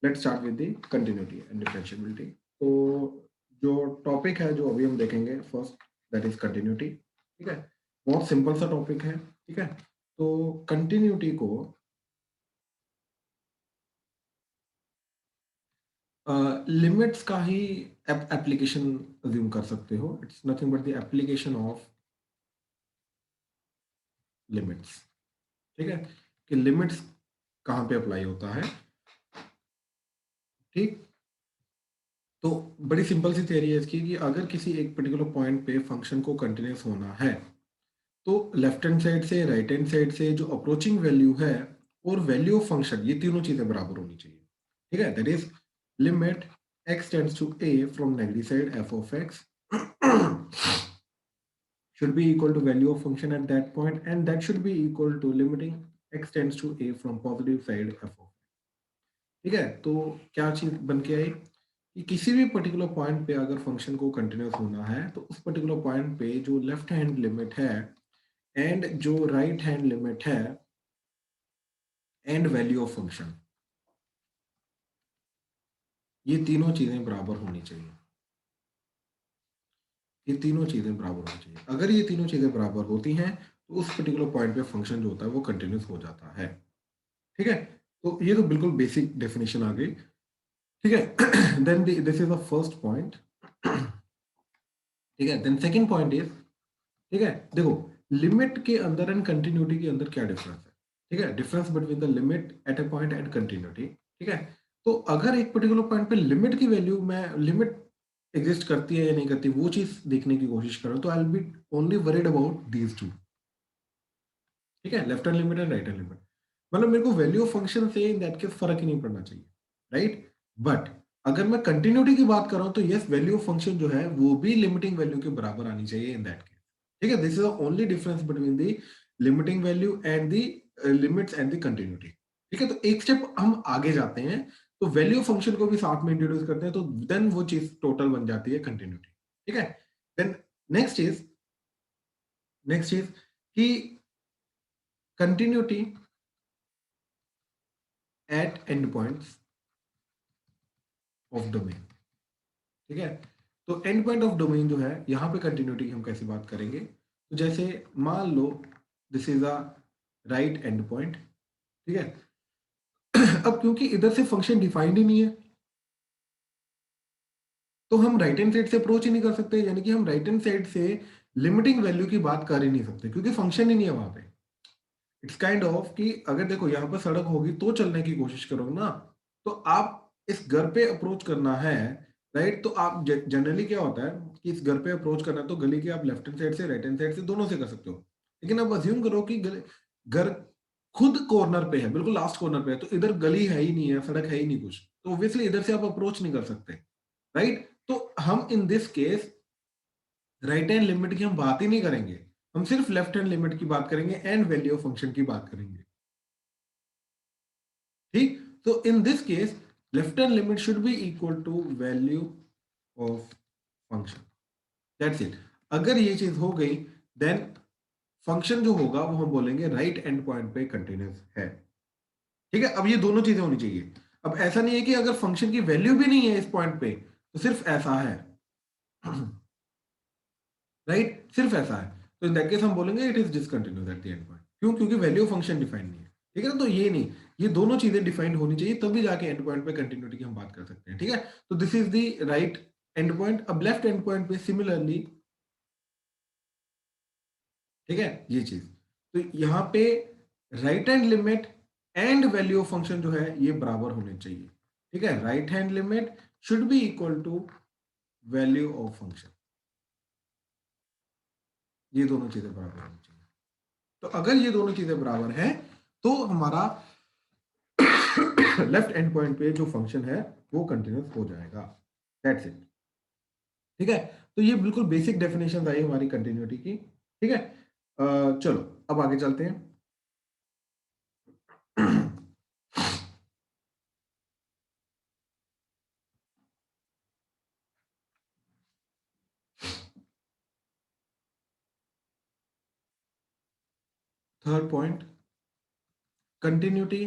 Let's start with the continuity and differentiability. तो जो topic है जो अभी हम देखेंगे फर्स्ट, दैट इज कंटिन्यूटी। ठीक है, बहुत सिंपल सा टॉपिक है। ठीक है, तो कंटिन्यूटी को लिमिट्स का ही एप्लीकेशन अज्यूम कर सकते हो। It's nothing but the application of limits. ठीक है, कि लिमिट्स कहाँ पे अप्लाई होता है। ठीक, तो बड़ी सिंपल सी थियरी है इसकी कि अगर किसी एक पर्टिकुलर पॉइंट पे फंक्शन को कंटिन्यूस होना है तो लेफ्ट हैंड साइड से राइट हैंड साइड से जो अप्रोचिंग वैल्यू है और वैल्यू ऑफ फंक्शन, ये तीनों चीजें बराबर होनी चाहिए। ठीक है, that is limit x tends to a from negative side f of x should be equal to value of function at that point, and that should be equal to limiting x tends to a from positive side f of। ठीक है, तो क्या चीज बन के आई कि किसी भी पर्टिकुलर पॉइंट पे अगर फंक्शन को कंटिन्यूस होना है तो उस पर्टिकुलर पॉइंट पे जो लेफ्ट हैंड लिमिट है एंड जो राइट हैंड लिमिट है एंड वैल्यू ऑफ फंक्शन, ये तीनों चीजें बराबर होनी चाहिए। ये तीनों चीजें बराबर होनी चाहिए। अगर ये तीनों चीजें बराबर होती हैं तो उस पर्टिकुलर पॉइंट पे फंक्शन जो होता है वो कंटिन्यूस हो जाता है। ठीक है, तो ये तो बिल्कुल बेसिक डेफिनेशन आ गई। ठीक है, then this is the first point. ठीक है, देन सेकंड पॉइंट इज, ठीक है, देखो लिमिट के अंदर एंड कंटिन्यूटी के अंदर क्या डिफरेंस है। ठीक है, difference between the limit at a point and continuity. ठीक है, तो अगर एक पर्टिकुलर पॉइंट पे लिमिट की वैल्यू में लिमिट एग्जिस्ट करती है या नहीं करती वो चीज देखने की कोशिश करो तो I will be only worried about these two. ठीक है, left hand limit and right hand limit, मतलब मेरे को वैल्यू ऑफ फंक्शन से इन दैट केस फर्क ही नहीं पड़ना चाहिए। राइट, बट अगर मैं कंटिन्यूटी की बात कर रहा हूं तो यस, वैल्यू ऑफ फंक्शन जो है वो भी लिमिटिंग वैल्यू के बराबर आनी चाहिए इन दैट केस। ठीक है, this is the only difference between the limiting value and the limits and the continuity. ठीक है, तो एक स्टेप हम आगे जाते हैं तो वैल्यू ऑफ फंक्शन को भी साथ में इंट्रोड्यूस करते हैं तो देन वो चीज टोटल बन जाती है कंटिन्यूटी। ठीक है, देन नेक्स्ट इज कि continuity at and points of domain. ठीक है, तो एंड पॉइंट ऑफ डोमेन जो है यहां पे कंटिन्यूटी की हम कैसे बात करेंगे, तो जैसे मान लो this is a right end point. ठीक है, अब क्योंकि इधर से फंक्शन डिफाइंड ही नहीं है तो हम राइट हैंड साइड से अप्रोच ही नहीं कर सकते, यानी कि हम राइट हैंड साइड से लिमिटिंग वैल्यू की बात कर ही नहीं सकते क्योंकि फंक्शन ही नहीं है वहां पे। इट्स काइंड ऑफ कि अगर देखो यहाँ पर सड़क होगी तो चलने की कोशिश करोगे ना, तो आप इस घर पे अप्रोच करना है। राइट, तो आप जनरली क्या होता है कि इस घर पे अप्रोच करना है तो गली के आप लेफ्ट हैंड साइड से राइट हैंड साइड से दोनों से कर सकते हो। लेकिन अब अज्यूम करो कि घर खुद कॉर्नर पे है, बिल्कुल लास्ट कॉर्नर पे है, तो इधर गली है ही नहीं है, सड़क है ही नहीं कुछ, तो ऑब्वियसली इधर से आप अप्रोच नहीं कर सकते। राइट, तो हम इन this case right hand limit की हम बात ही नहीं करेंगे, हम सिर्फ लेफ्ट हैंड लिमिट की बात करेंगे एंड वैल्यू ऑफ फंक्शन की बात करेंगे। ठीक, तो in this case left hand limit should be equal to value of function, that's it. अगर ये चीज हो गई देन फंक्शन जो होगा वो हम बोलेंगे राइट एंड पॉइंट पे कंटिन्यूस है। ठीक है, अब ये दोनों चीजें होनी चाहिए। अब ऐसा नहीं है कि अगर फंक्शन की वैल्यू भी नहीं है इस पॉइंट पे तो सिर्फ ऐसा है। राइट, सिर्फ ऐसा है तो इन दैट केस हम बोलेंगे it is discontinuous at the end point. क्यों? क्योंकि वैल्यू फंक्शन डिफाइंड नहीं है। ठीक है ना, तो ये नहीं, ये दोनों चीजें डिफाइंड होनी चाहिए तभी जाके एंड पॉइंट पे कंटिन्यूटी की हम बात कर सकते हैं। ठीक है, तो this is the right end point. अब लेफ्ट एंड पॉइंट पे सिमिलरली, ठीक है, ये चीज, तो यहां पे right hand limit and value of function जो है ये बराबर होने चाहिए। ठीक है, right hand limit should be equal to value of function, ये दोनों चीजें बराबर होनी चाहिए। तो अगर ये दोनों चीजें बराबर हैं तो हमारा लेफ्ट एंड पॉइंट पे जो फंक्शन है वो कंटिन्यूस हो जाएगा। That's it. ठीक है, तो ये बिल्कुल बेसिक डेफिनेशन आई हमारी कंटिन्यूटी की। ठीक है, चलो अब आगे चलते हैं। Third point, continuity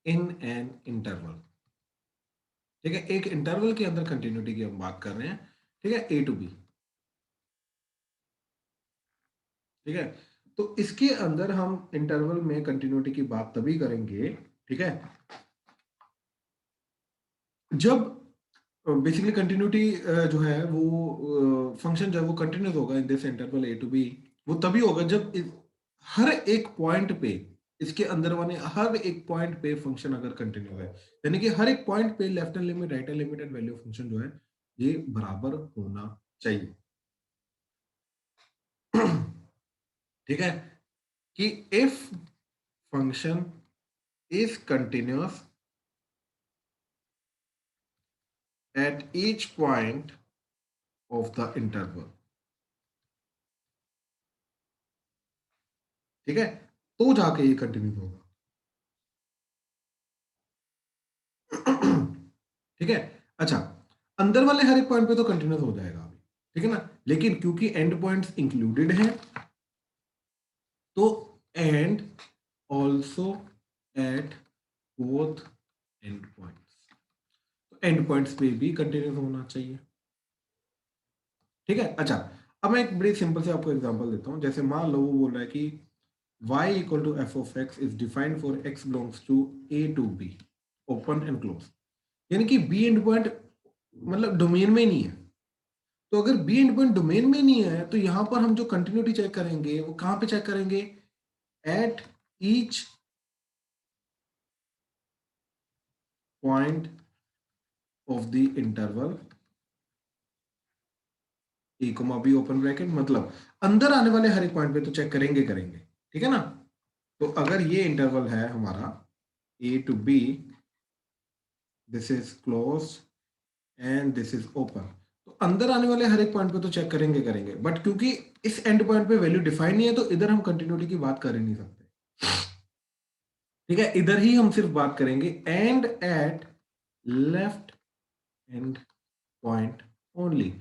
in an interval. ठीक है, एक इंटरवल के अंदर कंटिन्यूटी की हम बात कर रहे हैं। ठीक है, ए टू बी। ठीक है, तो इसके अंदर हम इंटरवल में कंटिन्यूटी की बात तभी करेंगे, ठीक है, जब बेसिकली कंटिन्यूटी जो है वो फंक्शन जो है वो कंटिन्यूस होगा in this interval a to b. वो तभी होगा जब हर एक पॉइंट पे, इसके अंदर वाले हर एक पॉइंट पे फंक्शन अगर कंटिन्यू है, यानी कि हर एक पॉइंट पे left hand limit right hand limit and value function जो है ये बराबर होना चाहिए। ठीक है, कि if function is continuous at each point of the interval। ठीक है, तो जाके ये कंटिन्यू होगा। ठीक है, अच्छा, अंदर वाले हर एक पॉइंट पे तो कंटिन्यूस हो जाएगा अभी, ठीक है ना, लेकिन क्योंकि एंड पॉइंट्स इंक्लूडेड हैं तो and also at both and points, तो एंड पॉइंट्स पे भी कंटिन्यूस होना चाहिए। ठीक है, अच्छा, अब मैं एक बड़ी सिंपल से आपको एग्जांपल देता हूं। जैसे मान लो वो बोल रहा है कि y equal to f of x is defined for x belongs to a to b, open and close, यानी कि b एंड पॉइंट मतलब डोमेन में ही नहीं है। तो अगर बी एंड पॉइंट डोमेन में नहीं है तो यहां पर हम जो कंटिन्यूटी चेक करेंगे वो कहां पे चेक करेंगे, at each point of the interval a comma b open bracket, मतलब अंदर आने वाले हर एक पॉइंट पे तो चेक करेंगे करेंगे। ठीक है ना, तो अगर ये इंटरवल है हमारा A to B, this is close and this is open, तो अंदर आने वाले हर एक पॉइंट पे तो चेक करेंगे करेंगे, बट क्योंकि इस एंड पॉइंट पे वैल्यू डिफाइन नहीं है तो इधर हम कंटिन्यूटी की बात कर ही नहीं सकते। ठीक है, इधर ही हम सिर्फ बात करेंगे end at left end point only,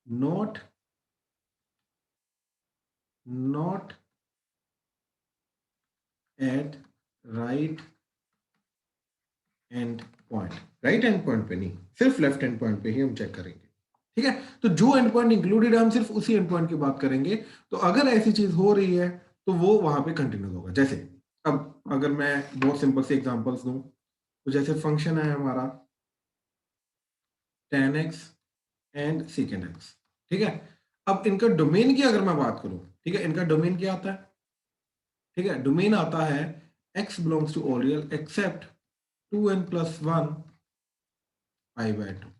not not at right end point. Right end point पे नहीं, सिर्फ लेफ्ट एंड पॉइंट पे ही हम चेक करेंगे। ठीक है, तो जो एंड पॉइंट इंक्लूडेड है हम सिर्फ उसी एंड पॉइंट की बात करेंगे। तो अगर ऐसी चीज हो रही है तो वो वहां पे कंटिन्यू होगा। जैसे अब अगर मैं बहुत सिंपल से एग्जांपल्स दूं, तो जैसे फंक्शन है हमारा tan x and secant x। ठीक है, अब इनका डोमेन की अगर मैं बात करूं, ठीक है, इनका डोमेन क्या आता है, ठीक है, डोमेन आता है x belongs to all real except 2n plus 1 pi by 2।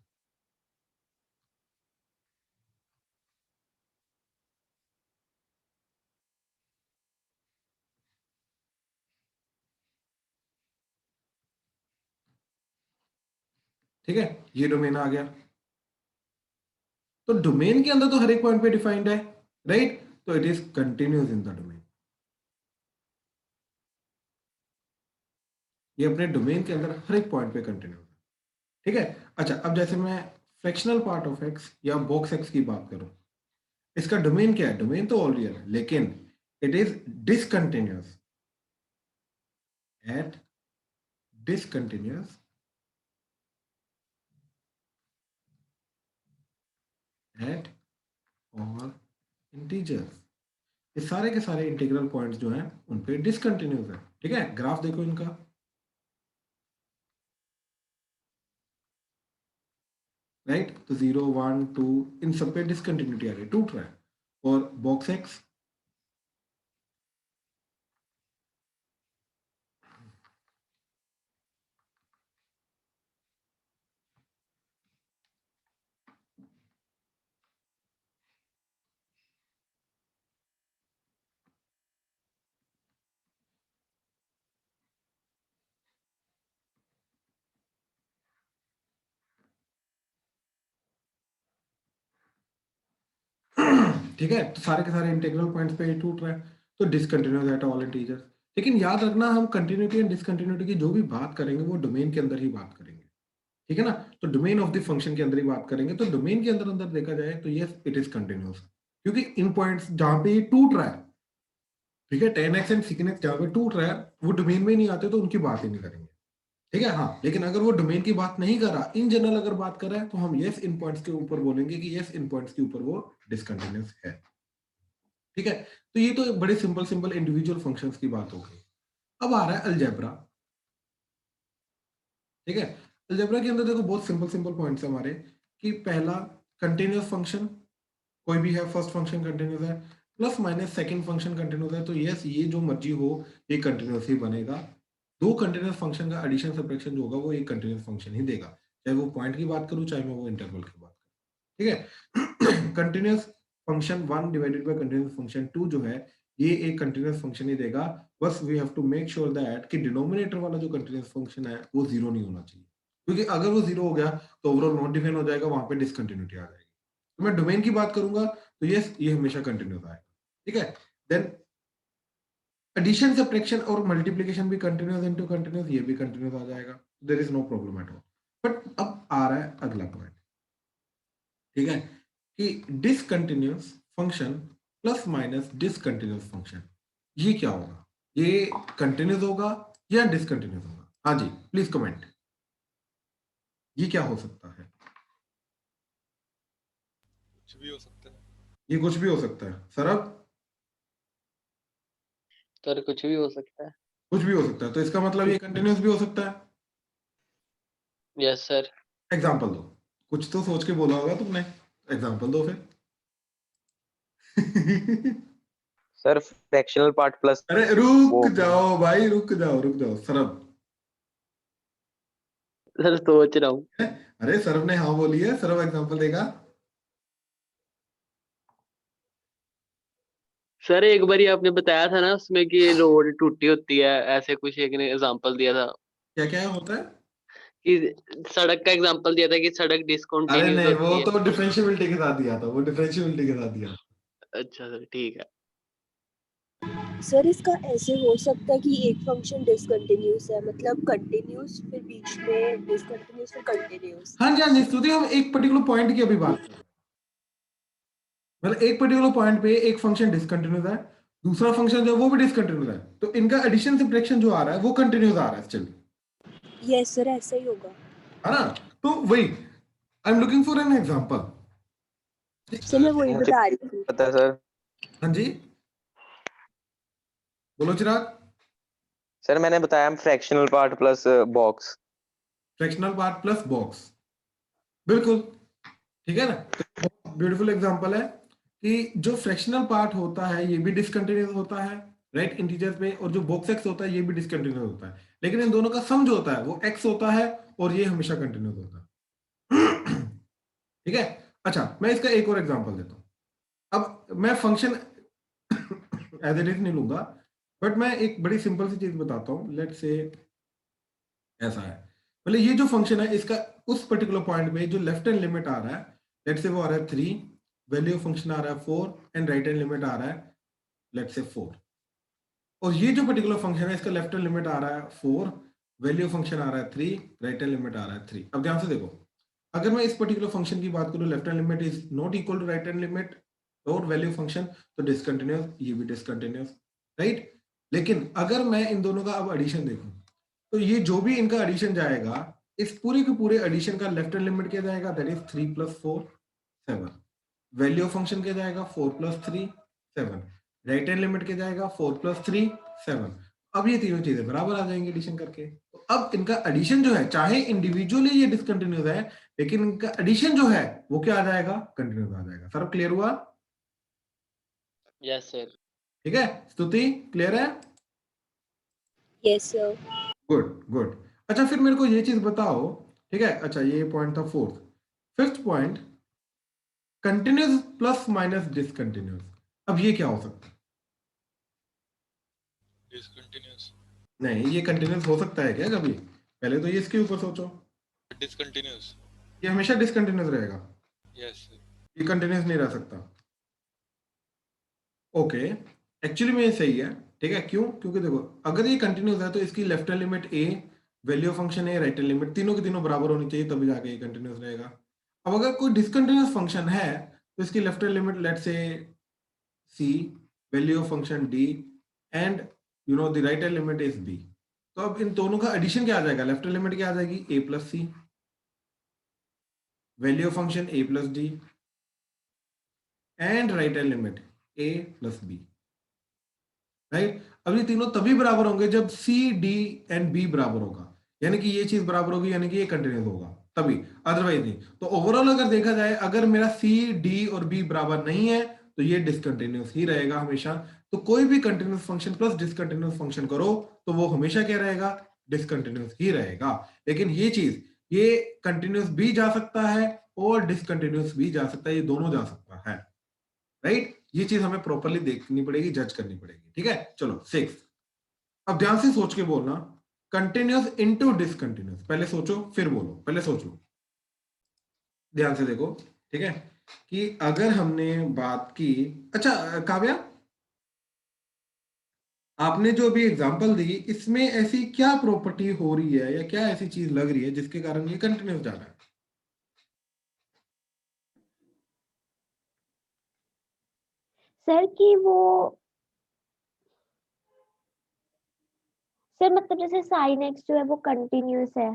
ठीक है, ये डोमेन आ गया। तो डोमेन के अंदर तो हर एक पॉइंट पे डिफाइंड है, राइट, तो it is continuous in the domain. ये अपने डोमेन के अंदर हर एक पॉइंट पे कंटिन्यूस है। ठीक है, अच्छा, अब जैसे मैं फ्रैक्शनल पार्ट ऑफ एक्स या बॉक्स एक्स की बात करूं, इसका डोमेन क्या है, डोमेन तो ऑल रियल है लेकिन it is discontinuous eight discontinuous at और इंटीजर्स। ये सारे के सारे इंटीग्रल पॉइंट्स जो हैं उन पे डिसकंटिन्यूस है। ठीक है, ग्राफ देखो इनका, राइट, तो 0 1 2 इन सब पे डिसकंटिन्यूटी आ रही है, टूट रहा है। और बॉक्स एक्स, ठीक है, तो सारे के सारे इंटीग्रल पॉइंट्स पे ही टूट रहा है, तो डिसकंटिन्यूस एट ऑल इंटीजर्स। लेकिन याद रखना, हम कंटिन्यूटी एंड डिसकंटिन्यूटी की जो भी बात करेंगे वो डोमेन के अंदर ही बात करेंगे। ठीक है ना, तो डोमेन ऑफ द फंक्शन के अंदर ही बात करेंगे। तो डोमेन के अंदर अंदर देखा जाए तो यस इट इज कंटिन्यूस, क्योंकि इन पॉइंट्स जहां पे ये टूट रहा है, ठीक है, tan x and secant x जहां पे टूट रहा है वो डोमेन में नहीं आते तो उनकी बात ही नहीं करेंगे। ठीक है, हाँ, लेकिन अगर वो डोमेन की बात नहीं कर रहा, इन जनरल अगर बात कर रहा है, तो हम यस इन पॉइंट्स के ऊपर बोलेंगे कि यस इन पॉइंट्स के ऊपर वो डिसकंटिन्यूअस है। ठीक है, तो ये तो बड़े सिंपल सिंपल इंडिविजुअल फंक्शंस की बात हो गई। अब आ रहा है अलजेब्रा। ठीक है, अलजेब्रा के अंदर देखो बहुत सिंपल सिंपल पॉइंट्स है हमारे, कि पहला कंटिन्यूअस फंक्शन कोई भी है, फर्स्ट फंक्शन कंटिन्यूअस है, plus minus second function continuous है, तो यस ये जो मर्जी हो ये कंटिन्यूअस ही बनेगा। दो कंटिन्यूअस फंक्शन का एडिशन सब्ट्रैक्शन जो होगा वो एक कंटिन्यूअस फंक्शन ही देगा, चाहे वो पॉइंट की बात करूं चाहे मैं वो इंटरवल की बात करूं। ठीक है, continuous function 1 divided by continuous function 2 जो है ये एक कंटिन्यूअस फंक्शन ही देगा। बस we have to make sure that कि डिनोमिनेटर वाला जो कंटिन्यूअस फंक्शन है वो जीरो नहीं होना चाहिए, क्योंकि अगर वो जीरो हो गया तो ओवरऑल नॉट डिफाइन हो जाएगा, वहां पे डिसकंटिन्यूटी आ जाएगी। तो मैं डोमेन की बात करूंगा तो ये हमेशा कंटिन्यूअस आएगा। ठीक है, देन एडिशन सब्ट्रैक्शन और मल्टीप्लिकेशन भी कंटिन्यूअस इनटू कंटिन्यूअस, ये भी कंटिन्यूअस आ जाएगा, there is no problem at all. But अब आ रहा है अगला पॉइंट। ठीक है, कि discontinuous function plus minus discontinuous function, ये क्या होगा? ये कंटिन्यूअस होगा या डिसकंटिन्यूअस होगा? हाँ जी, प्लीज कमेंट, ये क्या हो सकता है? कुछ भी हो सकता है। ये कुछ भी हो सकता है। सरब? सर कुछ भी हो सकता है। कुछ भी हो सकता है, तो इसका मतलब ये कंटिन्यूअस भी हो सकता है। Yes sir. एग्जाम्पल दो, कुछ तो सोच के बोला होगा तुमने, एग्जाम्पल दो फिर। सर फ्रैक्शनल पार्ट प्लस अरे रुक जाओ भाई, रुक जाओ रुक जाओ। सरब? सर सोच रहा हूँ। अरे सरब ने हाँ बोली है, सरब एग्जाम्पल देगा। सर एक बार आपने बताया था ना उसमें कि रोड टूटी होती है, ऐसे कुछ एक ने एग्जांपल दिया था क्या क्या होता है? कि सड़क का एग्जांपल दिया था कि सड़क अरे डिसकंटिन्यूअस नहीं, वो होती है। तो डिफरेंशिएबिलिटी के साथ दिया था, वो डिफरेंशिएबिलिटी के साथ दिया। अच्छा सर ठीक है। सर इसका ऐसे हो सकता है कि एक फंक्शन डिसकंटिन्यूअस है, मतलब कंटिन्यूअस फिर बीच में डिसकंटिन्यूअस फिर कंटिन्यूअस। हाँ जी हाँ जी स्तुति, हम एक पर्टिकुलर पॉइंट की अभी बात कर रहे हैं, मतलब एक पर्टिकुलर पॉइंट पे एक फंक्शन डिसकंटिन्यूअस है, दूसरा फंक्शन जो है वो भी डिसकंटिन्यूअस है, तो इनका एडिशन सब्ट्रैक्शन जो आ रहा है वो कंटिन्यूअस आ रहा है स्टिल, यस सर ऐसा ही होगा। है ना? तो वही I am looking for an example. Sir मैं वही मुझे बता रही थी। पता है सर। हाँ जी, बोलो चिराग। सर मैंने बताया fractional part plus box. Fractional part plus box, बिल्कुल ठीक है ना? तो ब्यूटीफुल एग्जांपल है कि जो फ्रैक्शनल पार्ट होता है ये भी डिसकंटिन्यूअस होता है, राइट, इंटीजर्स में, और जो बॉक्स एक्स होता है ये भी डिसकंटिन्यूअस होता है, लेकिन इन दोनों का सम जो होता है वो एक्स होता है, और ये हमेशा कंटिन्यूअस होता है। ठीक है, अच्छा मैं इसका एक और एग्जांपल देता हूं। अब मैं फंक्शन एज इट इज नहीं लूंगा, बट मैं एक बड़ी सिंपल सी चीज बताता हूँ। लेट से ऐसा है, मतलब ये जो फंक्शन है इसका उस पर्टिकुलर पॉइंट पे जो लेफ्ट हैंड लिमिट आ रहा है, लेट से वो आ रहा है 3, वैल्यू फंक्शन आ रहा है 4, एंड राइट हैंड लिमिट आ रहा है लेट से 4, और ये जो पर्टिकुलर फंक्शन है इसका लेफ्ट हैंड लिमिट आ रहा है 4, वैल्यू फंक्शन आ रहा है 3, राइट हैंड लिमिट आ रहा है 3। अब ध्यान से देखो, अगर मैं इस पर्टिकुलर फंक्शन की बात करूं, left hand limit is not equal to right hand limit और वैल्यू फंक्शन, तो डिसकंटिन्यूअस, ये भी डिसकंटिन्यूअस, राइट। लेकिन अगर मैं इन दोनों का अब एडिशन देखूं, तो ये जो भी इनका एडिशन जाएगा, इस पूरे के पूरे एडिशन का लेफ्ट हैंड लिमिट क्या जाएगा, दैट इज 3 + 4 7, वैल्यू फंक्शन क्या जाएगा 4 + 3 7, राइट हैंड लिमिट क्या जाएगा 4 + 3 7। अब ये तीनों चीजें बराबर आ जाएंगी एडिशन करके, तो अब इनका एडिशन जो है, चाहे इंडिविजुअली ये डिसकंटिन्यूअस है, लेकिन इनका एडिशन जो है वो क्या आ जाएगा, कंटिन्यूअस आ जाएगा। सर क्लियर हुआ? Yes sir. ठीक है, स्तुति क्लियर है? Yes sir. Good good. अच्छा फिर मेरे को ये चीज बताओ, ठीक है, अच्छा ये पॉइंट था fourth. Fifth point, continuous plus minus discontinuous, अब ये क्या हो सकता है? डिसकंटिन्यूअस। नहीं, ये कंटिन्यूअस हो सकता है क्या कभी? पहले तो ये इसके ऊपर सोचो, डिसकंटिन्यूअस। ये हमेशा डिसकंटिन्यूअस रहेगा, यस सर। ये कंटिन्यूअस नहीं रह सकता। ओके, एक्चुअली में ये सही है। ठीक है, क्यों? क्योंकि देखो अगर ये कंटिन्यूअस है तो इसकी लेफ्ट हैंड लिमिट ए, वैल्यू फंक्शन ए, राइट हैंड लिमिट, तीनों की तीनों बराबर होनी चाहिए, तभी जाके ये कंटिन्यूअस रहेगा। अब अगर कोई डिसकंटिन्यूअस फंक्शन है तो इसकी left hand limit let say C, value of function D, and you know the right hand limit is B, तो अब इन दोनों का एडिशन क्या आ जाएगा, लेफ्ट हैंड लिमिट क्या आ जाएगी, a plus c, value of function a plus d, and right hand limit a plus b, right. अब ये तीनों तभी बराबर होंगे जब सी डी एंड बी बराबर होगा, यानी कि ये चीज बराबर होगी, यानी कि ये कंटिन्यूस होगा तभी, अदरवाइज नहीं। तो ओवरऑल अगर देखा जाए, अगर मेरा सी डी और बी बराबर नहीं है तो ये डिसकंटिन्यूस ही रहेगा हमेशा। तो कोई भी continuous function plus discontinuous function करो तो वो हमेशा क्या रहेगा, डिसकंटिन्यूस ही रहेगा। लेकिन ये चीज, ये कंटिन्यूस भी जा सकता है और डिसकंटिन्यूस भी जा सकता है, ये दोनों जा सकता है, राइट। ये चीज हमें प्रॉपरली देखनी पड़ेगी, जज करनी पड़ेगी, ठीक है। चलो 6, अब ध्यान से सोच के बोलना, कंटिन्यूस इनटू डिसकंटिन्यूस, पहले सोचो फिर बोलो, पहले सोच लो, ध्यान से देखो, ठीक है। कि अगर हमने बात की, अच्छा काव्या, आपने जो अभी एग्जांपल दी, इसमें ऐसी क्या प्रॉपर्टी हो रही है या क्या ऐसी चीज लग रही है जिसके कारण ये कंटिन्यूस जा रहा है? सर कि वो सर मतलब जैसे साइन एक्स जो है वो कंटिन्यूस है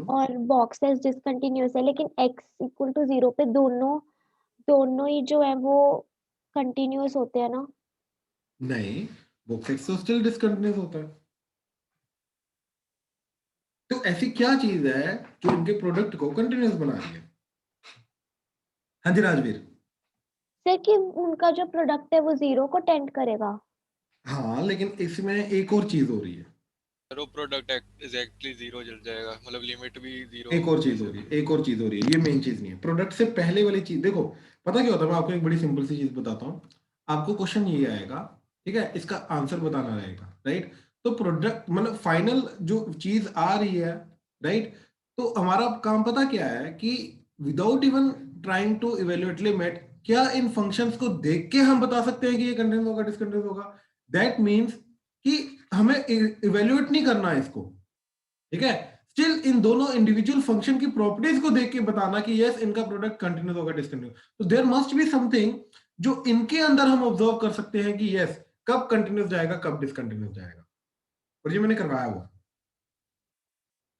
और बॉक्स एस डिसकंटिन्यूस है, लेकिन एक्स इक्वल टू 0 पे दोनों ही जो है वो कंटिन्यूस होते हैं ना। नहीं, बॉक्स एक्स तो स्टिल डिसकंटिन्यूस होता है। तो ऐसी क्या चीज है जो इनके प्रोडक्ट को कंटिन्यूस बना रही है? हाँ जी राजवीर। सर कि उनका जो प्रोडक्ट है वो 0 को टेंड करेगा। हाँ, लेकिन इसमें एक और चीज हो रही है, रो प्रोडक्ट एग्जैक्टली 0 चल जाएगा, मतलब लिमिट भी 0। एक और चीज हो रही है, एक और चीज हो रही है, ये मेन चीज नहीं है। प्रोडक्ट से पहले वाली चीज देखो, पता क्या होता है, मैं आपको एक बड़ी सिंपल सी चीज बताता हूँ। आपको क्वेश्चन ये आएगा, ठीक है, इसका आंसर बताना रहेगा, राइट। तो प्रोडक्ट मतलब फाइनल जो चीज आ रही है, राइट। तो हमारा काम पता क्या है कि without even trying to evaluate limit, क्या इन फंक्शंस को देख के हम बता सकते हैं कि ये कंटिन्यूस होगा डिसकंटिन्यूस होगा? दैट मीन्स कि हमें इवेल्युएट नहीं करना है इसको, ठीक है। स्टिल इन दोनों इंडिविजुअल फंक्शन की प्रॉपर्टीज को देख के बताना कि यस इनका प्रोडक्ट कंटिन्यूस होगा डिसकंटिन्यूस। तो देयर मस्ट बी समथिंग जो इनके अंदर हम ऑब्जर्व कर सकते हैं कि यस कब कंटिन्यूस जाएगा कब डिसकंटिन्यूस जाएगा, और ये मैंने करवाया हुआ।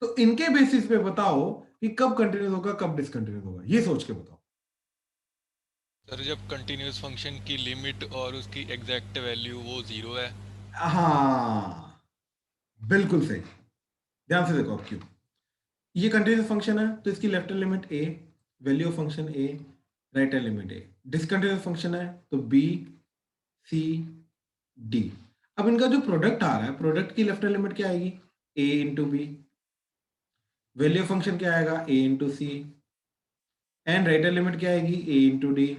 तो इनके बेसिस पे बताओ कि कब कंटिन्यूस होगा कब डिसकंटिन्यूस होगा, ये सोच के बताओ। सर जब कंटिन्यूस फंक्शन की लिमिट और उसकी एग्जैक्ट वैल्यू वो 0 है। हाँ, बिल्कुल सही। ध्यान से देखो, अब क्यों ये कंटिन्यूस फंक्शन है तो इसकी left hand limit a, value of function a, right hand limit a। Discontinuous function है तो b, c, d। अब इनका जो प्रोडक्ट आ रहा है, प्रोडक्ट की लेफ्ट हैंड लिमिट क्या आएगी, a into b, value of function क्या आएगा, a into c, and right hand limit क्या आएगी, a इंटू डी,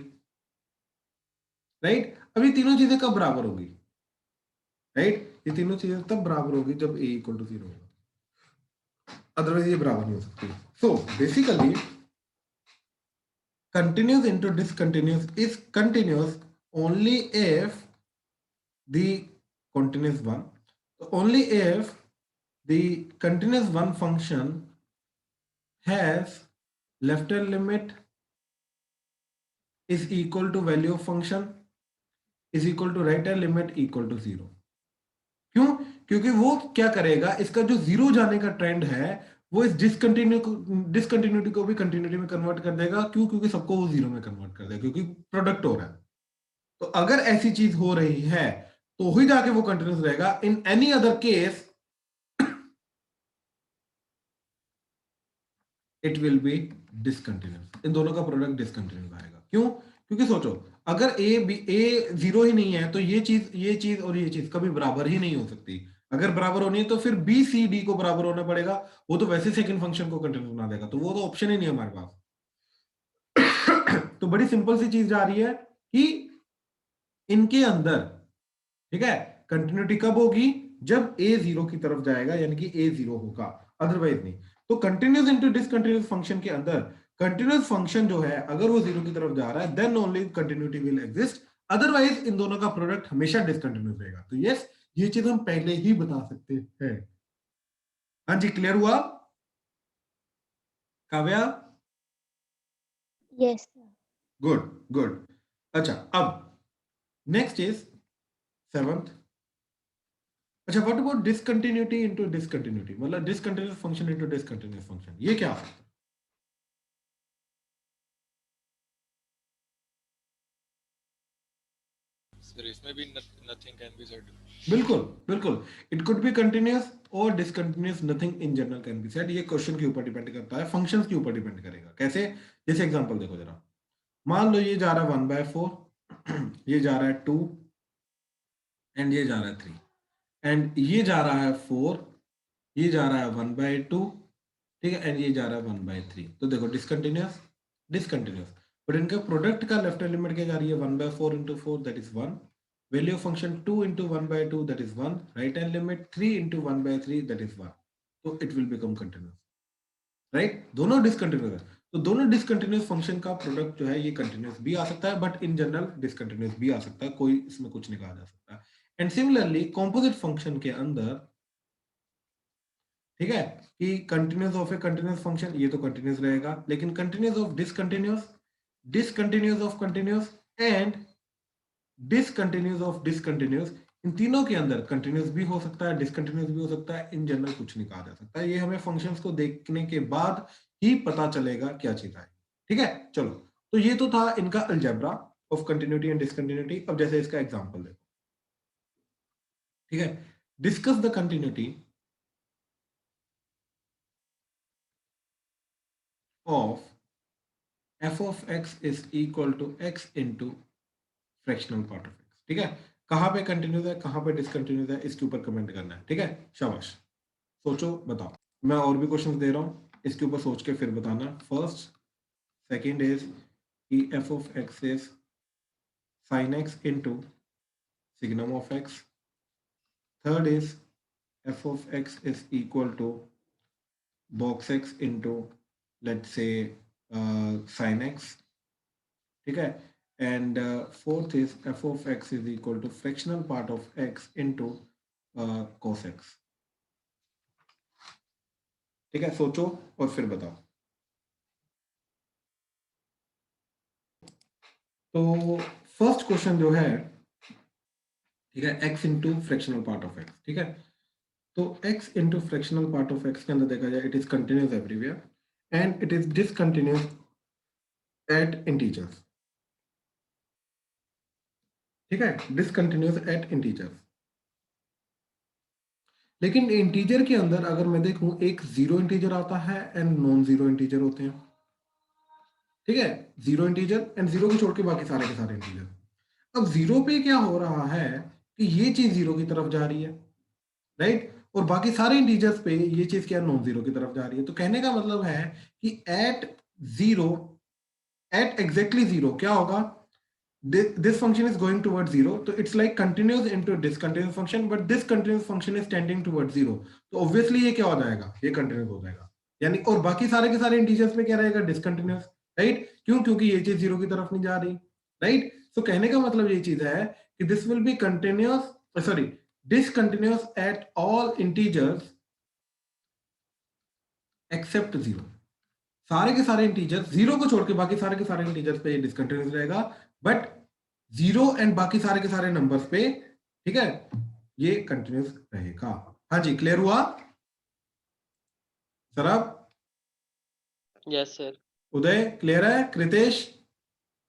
राइट। अब ये तीनों चीजें कब बराबर होगी, राइट। ये तीनों चीजें तब बराबर होगी जब a इक्वल टू 0 होगा, अदरवाइज ये बराबर नहीं हो सकती। So basically continuous into discontinuous is continuous only if the continuous one, only if the continuous one function has left hand limit is equal to value of function is equal to right hand limit equal to 0। क्यों? क्योंकि वो क्या करेगा, इसका जो 0 जाने का trend है वो इस डिसकंटिन्यूटी को भी कंटिन्यूटी में कन्वर्ट कर देगा। क्यों? क्योंकि सबको वो 0 में कन्वर्ट कर देगा, क्योंकि प्रोडक्ट हो रहा है। तो अगर ऐसी चीज हो रही है तो ही जाके वो कंटिन्यूस रहेगा। In any other case it will be discontinuous. इन दोनों का प्रोडक्ट डिसकंटिन्यूस आएगा। क्यों? क्योंकि सोचो, अगर ए 0 ही नहीं है तो ये चीज और ये चीज कभी बराबर ही नहीं हो सकती। अगर बराबर होनी है तो फिर बी सी डी को बराबर होना पड़ेगा, वो तो वैसे सेकंड फंक्शन को कंटिन्यूस बना देगा, तो वो तो ऑप्शन ही नहीं है हमारे पास। तो बड़ी सिंपल सी चीज जा रही है कि इनके अंदर, ठीक है, कंटिन्यूटी कब होगी, जब a 0 की तरफ जाएगा, यानी कि a 0 होगा, अदरवाइज नहीं। तो कंटिन्यूस इनटू डिसकंटिन्यूस फंक्शन के अंदर कंटिन्यूस फंक्शन जो है अगर वो 0 की तरफ जा रहा है then only continuity will exist, otherwise इन दोनों का प्रोडक्ट हमेशा डिसकंटिन्यूस रहेगा। तो यस, ये चीज हम पहले ही बता सकते हैं। हाँ जी, क्लियर हुआ काव्या? यस। Good good. अच्छा, अब नेक्स्ट इज 7th। अच्छा, what about discontinuity into discontinuity, मतलब discontinuous function into discontinuous function, ये क्या हो सकता है? सर इसमें भी नथिंग कैन बी सेड। बिल्कुल बिल्कुल, इट कुड बी कंटिन्यूअस और discontinuous, nothing in general can be said. ये क्वेश्चन के ऊपर डिपेंड करता है, फंक्शंस के ऊपर डिपेंड करेगा। कैसे? जैसे एग्जांपल देखो जरा, मान लो ये जा रहा है 1/4, ये जा रहा है 2, एंड ये जा रहा है 3, एंड ये जा रहा है 4, ये जा रहा है 1/2, ठीक है, एंड ये जा रहा है 1/3। तो देखो डिसकंटिन्यूअस डिसकंटिन्यूअस, बट इनका प्रोडक्ट का लेफ्ट हैंड लिमिट क्या जा रही है? 1/4 into 4, that is 1। Value of function 2 into 1/2, that is 1। Right hand limit 3 into 1/3, that is 1। तो it will become continuous, right? दोनों डिसकंटिन्यूअस है, तो दोनों डिसकंटिन्यूअस फंक्शन का प्रोडक्ट जो है ये कंटिन्यूअस भी आ सकता है, बट इन जनरल डिसकंटिन्यूअस भी आ सकता है, कोई इसमें कुछ नहीं कहा जा सकता। एंड सिमिलरली कॉम्पोजिट फंक्शन के अंदर, ठीक है, कि continuous of a continuous function, ये तो कंटिन्यूअस रहेगा, लेकिन continuous of discontinuous, discontinuous of continuous, and discontinuous of discontinuous, इन तीनों के अंदर कंटिन्यूअस भी हो सकता है, डिसकंटिन्यूअस भी हो सकता है। इन जनरल कुछ नहीं कहा जा सकता, ये हमें फंक्शंस को देखने के बाद ही पता चलेगा क्या चीज है। ठीक है, चलो, तो ये तो था इनका algebra of continuity and discontinuity. अब जैसे इसका एग्जांपल देखो, ठीक है, discuss the continuity of f of x is equal to x into fractional part of x। ठीक है, कहां पे कंटिन्यूस है, कहां पे डिसकंटिन्यूस है, इसके ऊपर कमेंट करना है। ठीक है, शाबाश, सोचो बताओ। मैं और भी क्वेश्चंस दे रहा हूं, इसके ऊपर सोच के फिर बताना। फर्स्ट सेकंड इज कि f of x is sin x into signum of x। Third is f of x is equal to box x into let's say sin x। ठीक है, and fourth is f of x is equal to fractional part of x into cos x। ठीक है, सोचो और फिर बताओ। तो first question जो है, ठीक है, x into fractional part of x। ठीक है, तो x into fractional part of x के अंदर देखा जाए, it is continuous everywhere and it is discontinuous eight integers. ठीक है, डिसकंटिन्यूस एट इंटीजर्स, लेकिन इंटीजर के अंदर अगर मैं देखूं, एक जीरो इंटीजर आता है एंड नॉन जीरो इंटीजर होते हैं। ठीक है, जीरो इंटीजर एंड जीरो को छोड़ के बाकी सारे के सारे इंटीजर। अब जीरो पे क्या हो रहा है कि ये चीज जीरो की तरफ जा रही है, राइट, और बाकी सारे इंटीजर्स पे ये चीज क्या, नॉन जीरो की तरफ जा रही है। तो कहने का मतलब है कि at zero, at exactly zero क्या होगा, this function is going towards zero, so it's like continuous into discontinuous function, but this continuous function is tending towards zero, तो obviously ये क्या हो जाएगा, ये continuous हो जाएगा, यानी, और बाकी सारे के सारे इंटीजर्स में क्या रहेगा, डिसकंटिन्यूअस। राइट, क्यों? क्योंकि ये चीज जीरो की तरफ नहीं जा रही। राइट, सो कहने का मतलब ये चीज है कि this will be continuous, sorry, discontinuous at all integers except zero. सारे के सारे इंटीजर्स, जीरो को छोड़ के बाकी सारे के सारे इंटीजर्स पे ये डिसकंटिन्यूअस रहेगा, बट जीरो एंड बाकी सारे के सारे नंबर्स पे, ठीक है, ये कंटिन्यूअस रहेगा। हाँ जी, क्लियर हुआ सरब? Yes sir. उदय क्लियर है? कृतेश,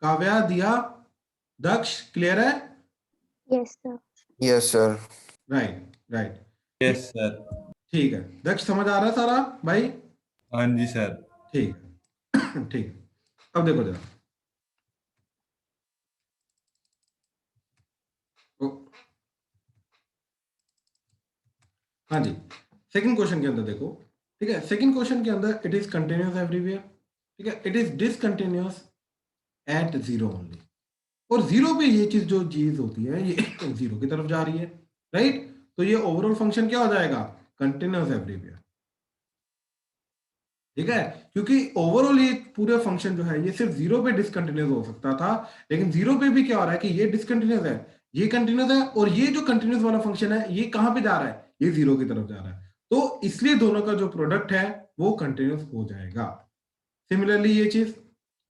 काव्या, दिया, दक्ष क्लियर है? Yes sir. Yes sir. Right right, yes sir. ठीक है, दक्ष समझ आ रहा है सारा भाई? हाँ जी सर। ठीक है ठीक है, अब देखो जरा, हाँ जी, सेकंड क्वेश्चन के अंदर देखो। ठीक है, सेकंड क्वेश्चन के अंदर इट इज कंटिन्यूअस एवरीवेयर। ठीक है, it is discontinuous at zero only, और जीरो पे ये चीज जो चीज होती है ये जीरो की तरफ जा रही है। राइट, तो ये ओवरऑल फंक्शन क्या हो जाएगा, कंटिन्यूअस एवरीवेयर। ठीक है, क्योंकि ओवरऑल ये पूरे फंक्शन जो है ये सिर्फ जीरो पे डिसकंटिन्यूअस हो सकता था, लेकिन जीरो पे भी क्या हो रहा है कि ये डिसकंटिन्यूअस है, ये कंटिन्यूअस है, और ये जो कंटिन्यूअस वाला फंक्शन है ये कहां पे जा रहा है, ये जीरो की तरफ जा रहा है। तो इसलिए दोनों का जो प्रोडक्ट है वो कंटिन्यूअस हो जाएगा। सिमिलरली ये चीज,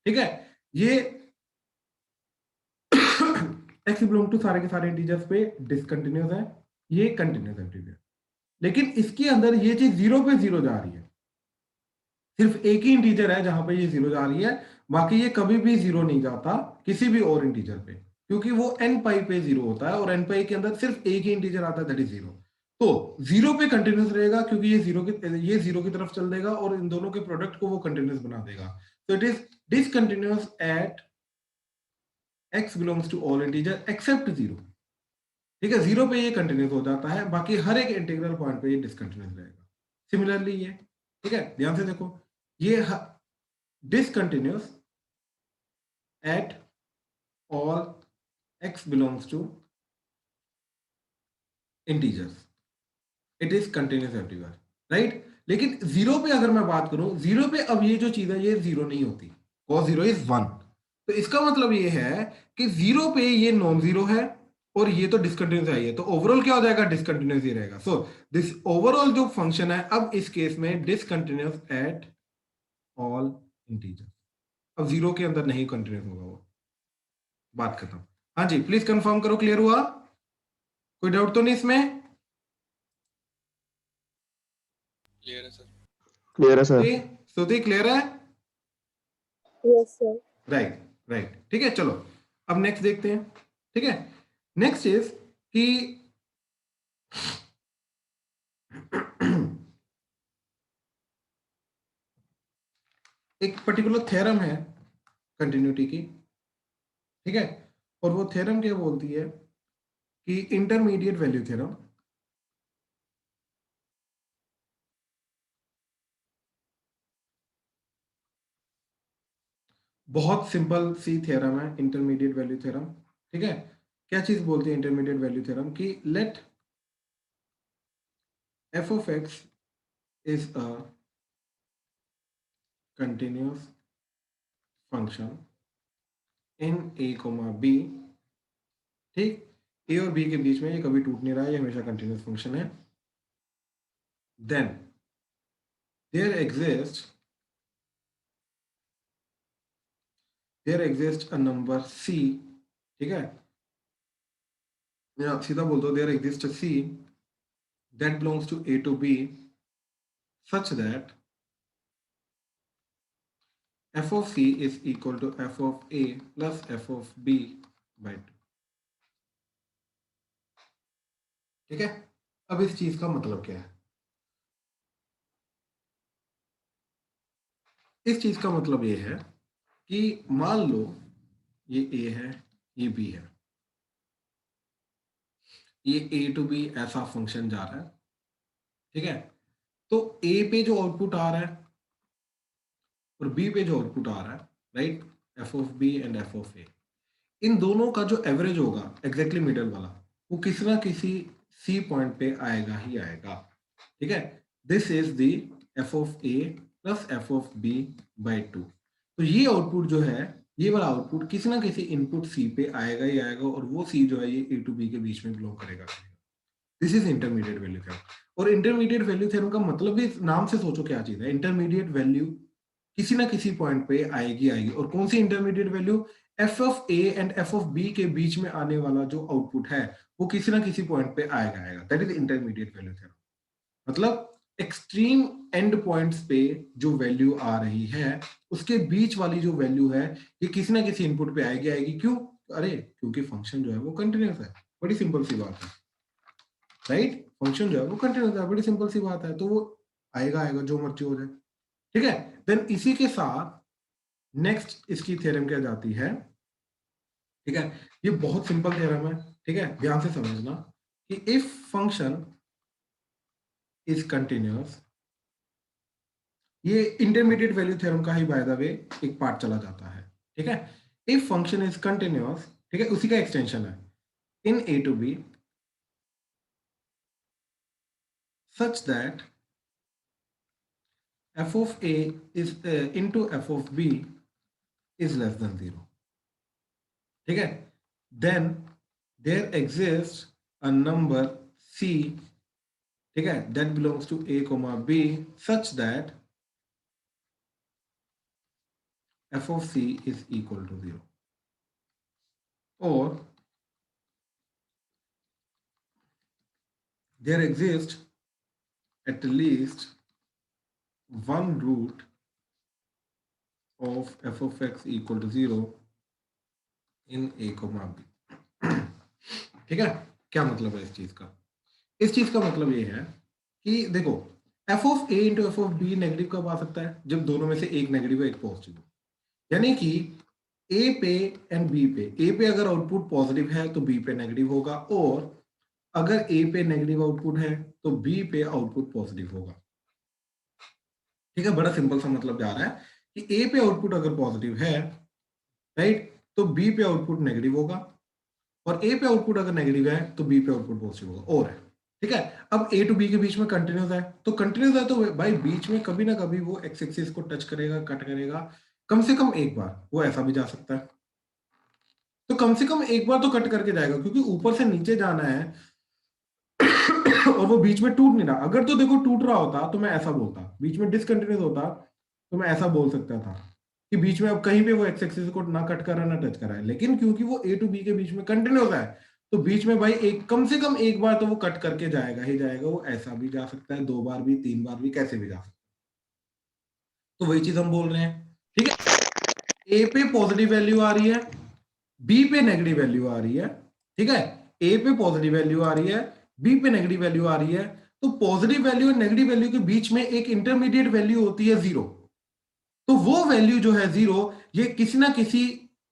ठीक है, ये x बिलोंग टू सारे के सारे इंटीजर्स पे डिसकंटिन्यूअस है, ये कंटिन्यूस एवरीवेयर। लेकिन इसके अंदर ये चीज 0 पे 0 जा रही है, सिर्फ एक ही इंटीजर है जहां पे ये 0 जा रही है, बाकी ये कभी भी 0 नहीं जाता किसी भी और इंटीजर पे, क्योंकि वो n पाई पे 0 होता है और n पाई के अंदर सिर्फ एक ही इंटीजर आता है, दैट इज 0। तो 0 पे कंटिन्यूस रहेगा क्योंकि ये 0 की तरफ चल देगा और इन दोनों के प्रोडक्ट को वो कंटिन्यूस बना देगा। तो it is discontinuous at x belongs to all integer except 0। ठीक है, 0 पे ये कंटिन्यूस हो जाता है, बाकी हर एक इंटीग्रल पॉइंट पे ये डिसकंटिन्यूस रहेगा। सिमिलरली ये, ठीक है, ध्यान से देखो, ये discontinuous at all x belongs to integers, it is continuous everywhere, right? लेकिन 0 पे अगर मैं बात करूं, 0 पे अब ये जो चीज है ये 0 नहीं होती, cos 0 is 1। तो इसका मतलब ये है कि 0 पे ये नॉन 0 है और ये तो डिसकंटिन्यूस है, ये तो ओवरऑल क्या हो जाएगा, डिसकंटिन्यूस ही रहेगा। सो दिस ओवरऑल जो फंक्शन है अब इस केस में डिसकंटिन्यूस एट ऑल इंटीजर्स। अब 0 के अंदर नहीं कंटिन्यूस होगा वो, बात खत्म। हाँ जी, प्लीज कंफर्म करो, क्लियर हुआ? कोई डाउट तो नहीं इसमें? क्लियर है सर। क्लियर है सर। स्तुति क्लियर है? Yes sir. राइट राइट, ठीक है, चलो अब नेक्स्ट देखते हैं। ठीक है, नेक्स्ट इज कि एक पर्टिकुलर थ्योरम है कंटिन्यूटी की, ठीक है, और वो थ्योरम क्या बोलती है कि इंटरमीडिएट वैल्यू थ्योरम, बहुत सिंपल सी थ्योरम है इंटरमीडिएट वैल्यू थ्योरम। ठीक है, क्या चीज बोलती है इंटरमीडिएट वैल्यू थ्योरम की, late f of x is a continuous function in a comma b। ठीक, a और b के बीच में ये कभी टूट नहीं रहा है, ये हमेशा कंटिन्यूस फंक्शन है। Then there exist a number c। ठीक है, या सीधा बोल दो, there exist c that belongs to a to b such that f of c is equal to f of a plus f of b by 2। ठीक है, अब इस चीज का मतलब क्या है? इस चीज का मतलब ये है कि मान लो ये a है, ये b है, ये a to b ऐसा फंक्शन जा रहा है। ठीक है, तो a पे जो आउटपुट आ रहा है और b पे जो आउटपुट आ रहा है, right, f of b and f of a, इन दोनों का जो एवरेज होगा एग्जैक्टली मिडल वाला, वो किसी ना किसी सी पॉइंट पे आएगा ही आएगा। ठीक है, this is the f of a plus f of b by 2। तो ये आउटपुट जो है, ये वाला आउटपुट किसी ना किसी इनपुट c पे आएगा ही आएगा, और वो c जो है ये a to b के बीच में बिलोंग करेगा। This is intermediate value theorem. और इंटरमीडिएट वैल्यू थ्योरम का मतलब भी नाम से सोचो क्या चीज है, इंटरमीडिएट वैल्यू किसी ना किसी पॉइंट पे आएगी आएगी। और कौन सी intermediate value? f of a and f of b के बीच में आने वाला जो आउटपुट है वो किसी ना किसी पॉइंट पे आएगा आएगा, that is intermediate value theorem. मतलब एक्सट्रीम एंड पॉइंट्स पे जो वैल्यू आ रही है उसके बीच वाली जो वैल्यू है ये किसी ना किसी इनपुट पे आएगी आएगी। क्यों? अरे क्योंकि फंक्शन जो है वो कंटिन्यूस है, बड़ी सिंपल सी बात है, राइट, फंक्शन जो है वो कंटिन्यूस है, बड़ी सिंपल सी बात है, तो वो आएगा आएगा जो मर्जी हो जाए। ठीक है, देन इसी के साथ नेक्स्ट इसकी थ्योरम क्या जाती है। ठीक है, ये बहुत सिंपल थ्योरम है, ठीक है, ध्यान से समझना कि इफ फंक्शन इज कंटिन्यूअस, ये इंटरमीडिएट वैल्यू थ्योरम का ही बाय द वे एक पार्ट चला जाता है। ठीक है, इफ फंक्शन इज कंटिन्यूअस, ठीक है, उसी का एक्सटेंशन है, इन a to b such that f of a is into f of b is less than 0। ठीक है, then there exist a number c, ठीक है, that belongs to a comma b such that f of c is equal to 0। और there exists at least one root of f of x equal to 0 in a comma b। ठीक है, क्या मतलब है इस चीज का? इस चीज का मतलब ये है कि देखो f of a into f of b negative कब आ सकता है? जब दोनों में से एक नेगेटिव है एक पॉजिटिव है। यानी कि a पे एंड b पे, a पे अगर आउटपुट पॉजिटिव है तो b पे नेगेटिव होगा, और अगर a पे नेगेटिव आउटपुट है तो b पे आउटपुट पॉजिटिव होगा। ठीक है, बड़ा सिंपल सा मतलब जा रहा है कि a पे आउटपुट अगर पॉजिटिव है, राइट, तो b पे आउटपुट नेगेटिव होगा, और a पे आउटपुट अगर नेगेटिव है तो b पे आउटपुट पॉजिटिव होगा। और ठीक है, अब a टू b के बीच में कंटिन्यूस है, तो कंटिन्यूस है तो भाई बीच में कभी ना कभी वो एक्स एक्सिस को टच करेगा, कट करेगा, कम से कम एक बार। वो ऐसा भी जा सकता है, तो कम से कम एक बार तो कट करके जाएगा, क्योंकि ऊपर से नीचे जाना है और वो बीच में टूट नहीं रहा। अगर तो देखो टूट रहा होता तो मैं ऐसा बोलता, बीच में डिसकंटिन्यूस होता तो मैं ऐसा बोल सकता था कि बीच में अब कहीं पे वो एक्स एक्सिस को ना कट कर रहा है ना टच कर रहा है। लेकिन क्योंकि वो ए टू बी के बीच में कंटिन्यूस है, तो बीच में भाई एक कम से कम एक बार तो वो कट करके जाएगा ही जाएगा। वो ऐसा भी जा सकता है, 2 बार भी, 3 बार भी, कैसे भी जा सकता है। तो वही चीज हम बोल रहे हैं। ठीक है, ए पे पॉजिटिव वैल्यू आ रही है, बी पे नेगेटिव वैल्यू आ रही है। ठीक है, ए पे पॉजिटिव वैल्यू आ रही है, बी पे नेगेटिव वैल्यू आ रही है। तो पॉजिटिव वैल्यू और नेगेटिव वैल्यू के बीच में एक इंटरमीडिएट वैल्यू होती है 0। तो वो वैल्यू जो है 0, ये किसी ना किसी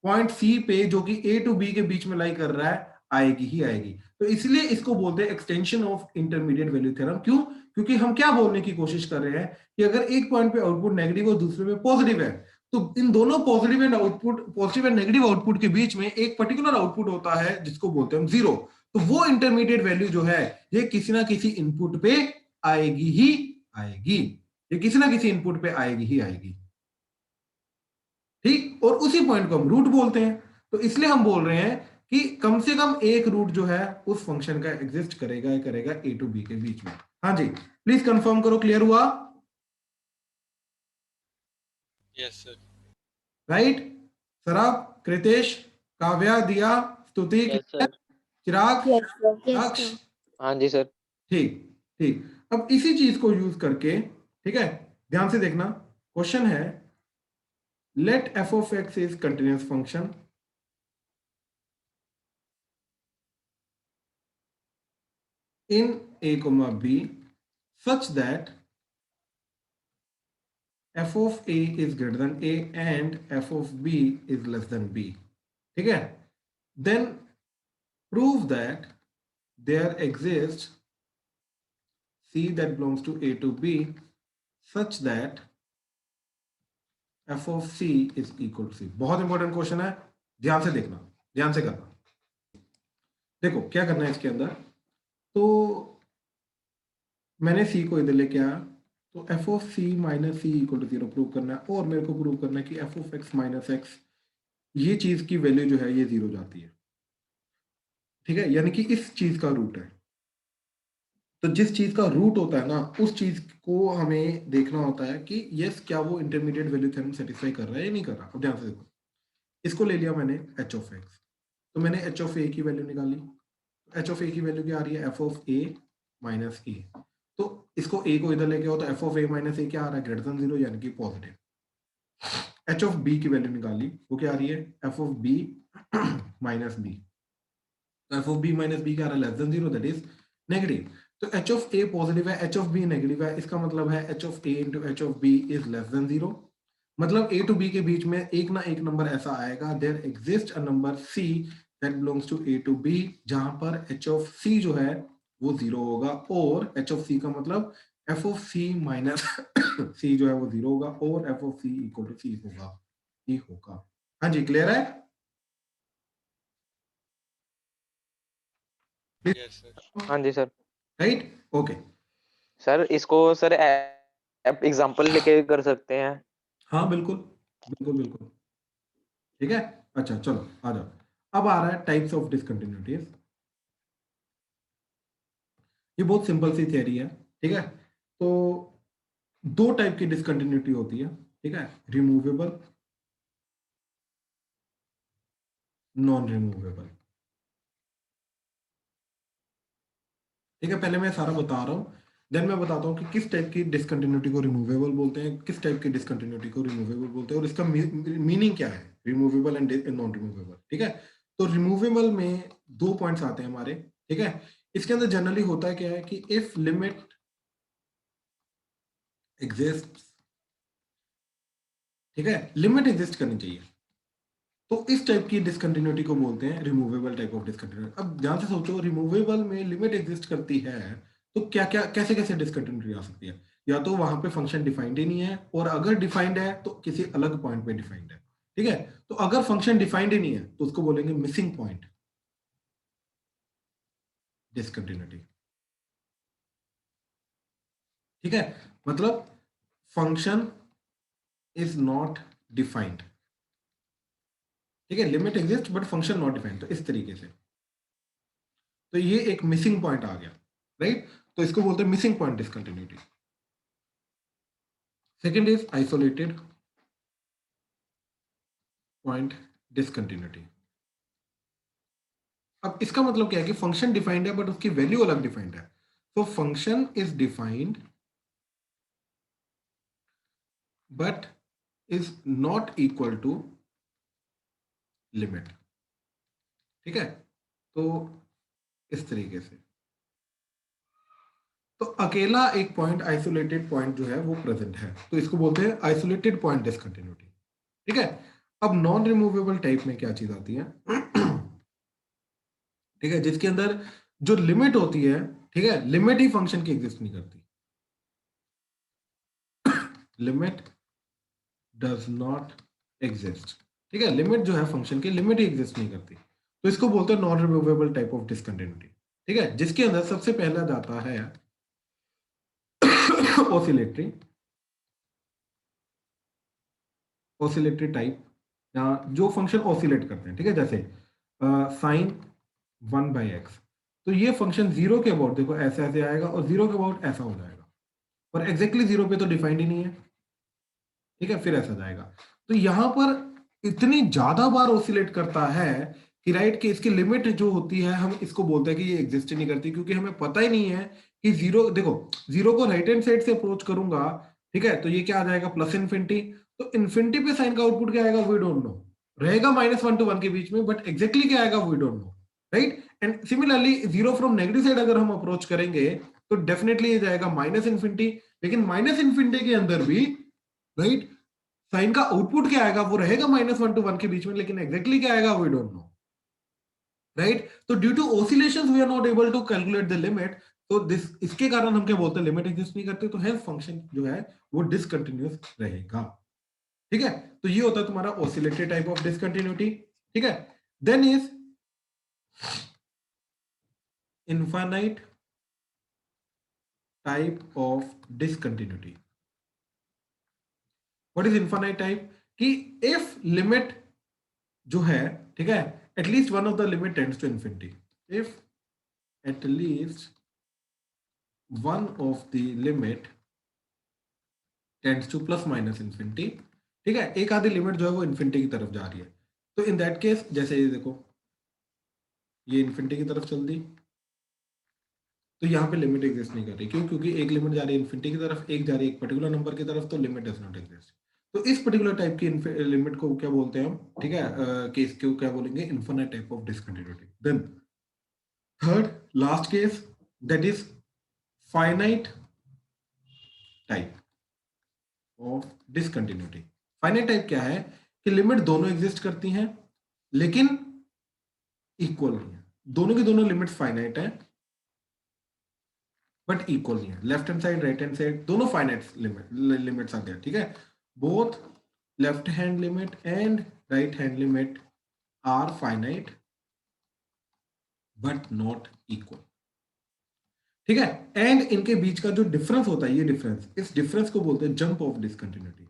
पॉइंट सी पे जो कि ए टू बी के बीच में लाई कर रहा है, आएगी ही आएगी। तो इसलिए इसको बोलते हैं extension of intermediate value theorem. क्यों? क्योंकि हम क्या बोलने की कोशिश कर रहे हैं कि अगर एक पॉइंट पे आउटपुट नेगेटिव और दूसरे में पॉजिटिव है, तो इन दोनों positive and output, positive and negative output के बीच में एक पर्टिकुलर आउटपुट होता है जिसको बोलते हैं हम 0। तो वो इंटरमीडिएट वैल्यू जो है ये किसी ना किसी इनपुट पे आएगी ही आएगी, ये किसी ना किसी इनपुट पे आएगी ही आएगी। ठीक, और उसी पॉइंट को हम रूट बोलते हैं। तो इसलिए हम बोल रहे हैं कि कम से कम एक रूट जो है उस फंक्शन का एग्जिस्ट करेगा ही करेगा ए टू बी के बीच में। हाँ जी, प्लीज कंफर्म करो, क्लियर हुआ? Yes sir. राइट, सराब, कृतेश, काव्या, दिया, स्तुति, यस clear? सर। चिराग, यस सर। यस अक्ष, सर। हाँ जी सर। ठीक ठीक। अब इसी चीज को यूज करके, ठीक है, ध्यान से देखना, क्वेश्चन है let f of x is continuous function in a comma b such that f of a is greater than a and f of b is less than b। ठीक है, then prove that there exists c that belongs to a to b such that f of c is equal to c। बहुत important question है, ध्यान से देखना, ध्यान से करना। देखो क्या करना है इसके अंदर, तो मैंने c को इधर लेके आया, तो F of C minus c equal to 0 prove करना है, और मेरे को प्रूव करना है कि f of x minus x, ये चीज की वैल्यू जो है ये 0 जाती है। ठीक है, यानी कि इस चीज का रूट है। तो जिस चीज का रूट होता है ना, उस चीज को हमें देखना होता है कि यस क्या वो इंटरमीडिएट वैल्यू थ्योरम सेटिस्फाई कर रहा है या नहीं कर रहा। अब ध्यान से देखो, इसको ले लिया मैंने एच ऑफ एक्स, तो मैंने एच ऑफ ए की वैल्यू निकाली। एच ऑफ ए की वैल्यू क्या आ रही है? F of A minus A. तो इसको ए को इधर लेके आओ, तो F of A minus A क्या आ रहा है? ग्रेटर देन 0, यानी कि पॉजिटिव। एच ऑफ बी की वैल्यू निकाली, वो क्या आ रही है? F of B minus B. तो F of B minus B क्या आ रहा है? Less than 0, that is negative. तो एच ऑफ ए पॉजिटिव है, एच ऑफ बी नेगेटिव है, इसका मतलब है h of a into h of b is less than 0। मतलब ए टू बी के बीच में एक ना एक नंबर ऐसा आएगा, there exist a number c that belongs to a to b, जहां पर एच ऑफ सी जो है वो 0 होगा, और एच ऑफ सी का मतलब F of C minus C जो है वो 0 होगा, और F of C equal to C होगा, ही होगा। हाँ जी, क्लियर है? Yes sir. हाँ जी सर। Right, okay. सर इसको सर एग्जांपल लेके कर सकते हैं। हाँ बिल्कुल बिल्कुल बिल्कुल, ठीक है। अच्छा चलो आ जाओ, अब आ रहा है टाइप्स ऑफ डिसकंटिन्यूटीज। ये बहुत सिंपल सी थियरी है, ठीक है। तो 2 टाइप की डिसकंटिन्यूटी होती है, ठीक है, रिमूवेबल, नॉन रिमूवेबल। ठीक है, पहले मैं सारा बता रहा हूँ, देन मैं बताता हूँ कि किस टाइप की डिसकंटिन्यूटी को रिमूवेबल बोलते हैं, किस टाइप की डिसकंटिन्यूटी को रिमूवेबल बोलते हैं, और इसका मीनिंग क्या है, रिमूवेबल एंड नॉन रिमूवेबल। ठीक है, तो रिमूवेबल में 2 पॉइंट्स आते हैं हमारे। ठीक है, इसके अंदर जनरली होता है क्या है कि इफ लिमिट एग्जिस्ट, ठीक है, लिमिट एग्जिस्ट करनी चाहिए, तो इस टाइप की डिसकंटिन्यूटी को बोलते हैं रिमूवेबल टाइप ऑफ डिसकंटिन्यूटी। अब ध्यान से सोचो, रिमूवेबल में लिमिट एग्जिस्ट करती है तो क्या क्या कैसे कैसे डिसकंटिन्यूटी आ सकती है? या तो वहां पे फंक्शन डिफाइंड ही नहीं है, और अगर डिफाइंड है तो किसी अलग पॉइंट पे डिफाइंड है। ठीक है, तो अगर फंक्शन डिफाइंड ही नहीं है तो उसको बोलेंगे मिसिंग पॉइंट डिसकंटिन्यूटी। ठीक है, मतलब फंक्शन इज नॉट डिफाइंड। ठीक है, limit exist but function not defined, तो इस तरीके से, तो ये एक मिसिंग पॉइंट आ गया, राइट? तो इसको बोलते हैं missing point discontinuity. Second is isolated point discontinuity. अब इसका मतलब क्या है कि फंक्शन डिफाइंड है बट उसकी वैल्यू अलग डिफाइंड है। तो function is defined but is not equal to limit. ठीक है, तो इस तरीके से, तो अकेला एक पॉइंट, आइसोलेटेड पॉइंट जो है वो प्रेजेंट है, तो इसको बोलते हैं आइसोलेटेड पॉइंट डिसकंटिन्यूटी। ठीक है, अब नॉन रिमूवेबल टाइप में क्या चीज आती है? ठीक है, जिसके अंदर जो लिमिट होती है, ठीक है, लिमिट ही फंक्शन की एग्जिस्ट नहीं करती, लिमिट डज नॉट एग्जिस्ट। ठीक है, लिमिट जो है फंक्शन की, लिमिट ही एग्जिस्ट नहीं करती, तो इसको बोलते हैं non removable type of discontinuity. ठीक है, जिसके अंदर सबसे पहला जाता है ऑसिलेटरी टाइप, या जो फंक्शन ऑसिलेट करते हैं। ठीक है, जैसे साइन 1/x, तो ये फंक्शन 0 के अबाउट देखो ऐसे ऐसे आएगा, और 0 के अबाउट ऐसा हो जाएगा, और एग्जैक्टली 0 पे तो डिफाइंड ही नहीं है। ठीक है, फिर ऐसा जाएगा। तो यहां पर इतनी ज्यादा बार ऑसिलेट करता है कि राइट, कि इसकी लिमिट जो होती है हम इसको बोलते हैं कि ये एग्जिस्ट ही नहीं करती, क्योंकि हमें पता ही नहीं है कि 0, देखो 0 को राइट हैंड साइड से अप्रोच करूंगा, ठीक है, तो ये क्या आ जाएगा, प्लस इन्फिनिटी। तो इन्फिनिटी पे साइन का आउटपुट क्या आएगा, वी डोंट नो, रहेगा -1 to 1 के बीच में, बट एग्जैक्टली क्या आएगा we don't know, right? And similarly 0 from negative side अगर हम अप्रोच करेंगे तो डेफिनेटली ये जाएगा -इन्फिनिटी, लेकिन -इन्फिनिटी के अंदर भी, राइट, साइन का आउटपुट क्या आएगा, वो रहेगा -1 to 1 के बीच में, लेकिन एग्जैक्टली क्या आएगा वी डोंट नो, राइट? तो due to oscillations we are not able to calculate the limit, तो दिस, इसके कारण हम क्या बोलते हैं, लिमिट एग्जिस्ट नहीं करते, तो हेंस फंक्शन जो है वो डिसकंटिन्यूअस रहेगा। ठीक है, तो ये होता है तुम्हारा ऑसिलेटरी टाइप ऑफ डिसकंटिन्यूटी। ठीक है, then is infinite type of discontinuity. What is infinite type? कि इफ लिमिट जो है, ठीक है, at least one of the limit tends to infinity. If at least one of the limit tends to plus minus infinity, ठीक है, एक आधी limit जो है वो इन्फिनिटी की तरफ जा रही है, तो इन दैट केस, जैसे ये देखो, ये इन्फिनिटी की तरफ चल दी, तो यहाँ पे लिमिट एग्जिस्ट नहीं कर रही। क्यों? क्योंकि एक लिमिट जा रही है इन्फिनिटी की तरफ, एक जा रही है एक पर्टिकुलर नंबर की तरफ, तो लिमिट डज नॉट एग्जिस्ट। तो इस पर्टिकुलर टाइप की लिमिट को क्या बोलते हैं हम? ठीक है, केस को क्या बोलेंगे? Infinite type of discontinuity. Then third last case, that is finite type of discontinuity. Finite type क्या है? कि लिमिट दोनों एग्जिस्ट करती हैं लेकिन इक्वल नहीं है, दोनों की दोनों लिमिट्स फाइनाइट है बट इक्वल नहीं है, left hand side right hand side दोनों फाइनाइट लिमिट्स आ गया। ठीक है, both left hand limit and right hand limit are finite but not equal. ठीक है, एंड इनके बीच का जो डिफरेंस होता है, ये डिफरेंस, इस डिफरेंस को बोलते हैं जंप ऑफ डिसकंटिन्यूटी।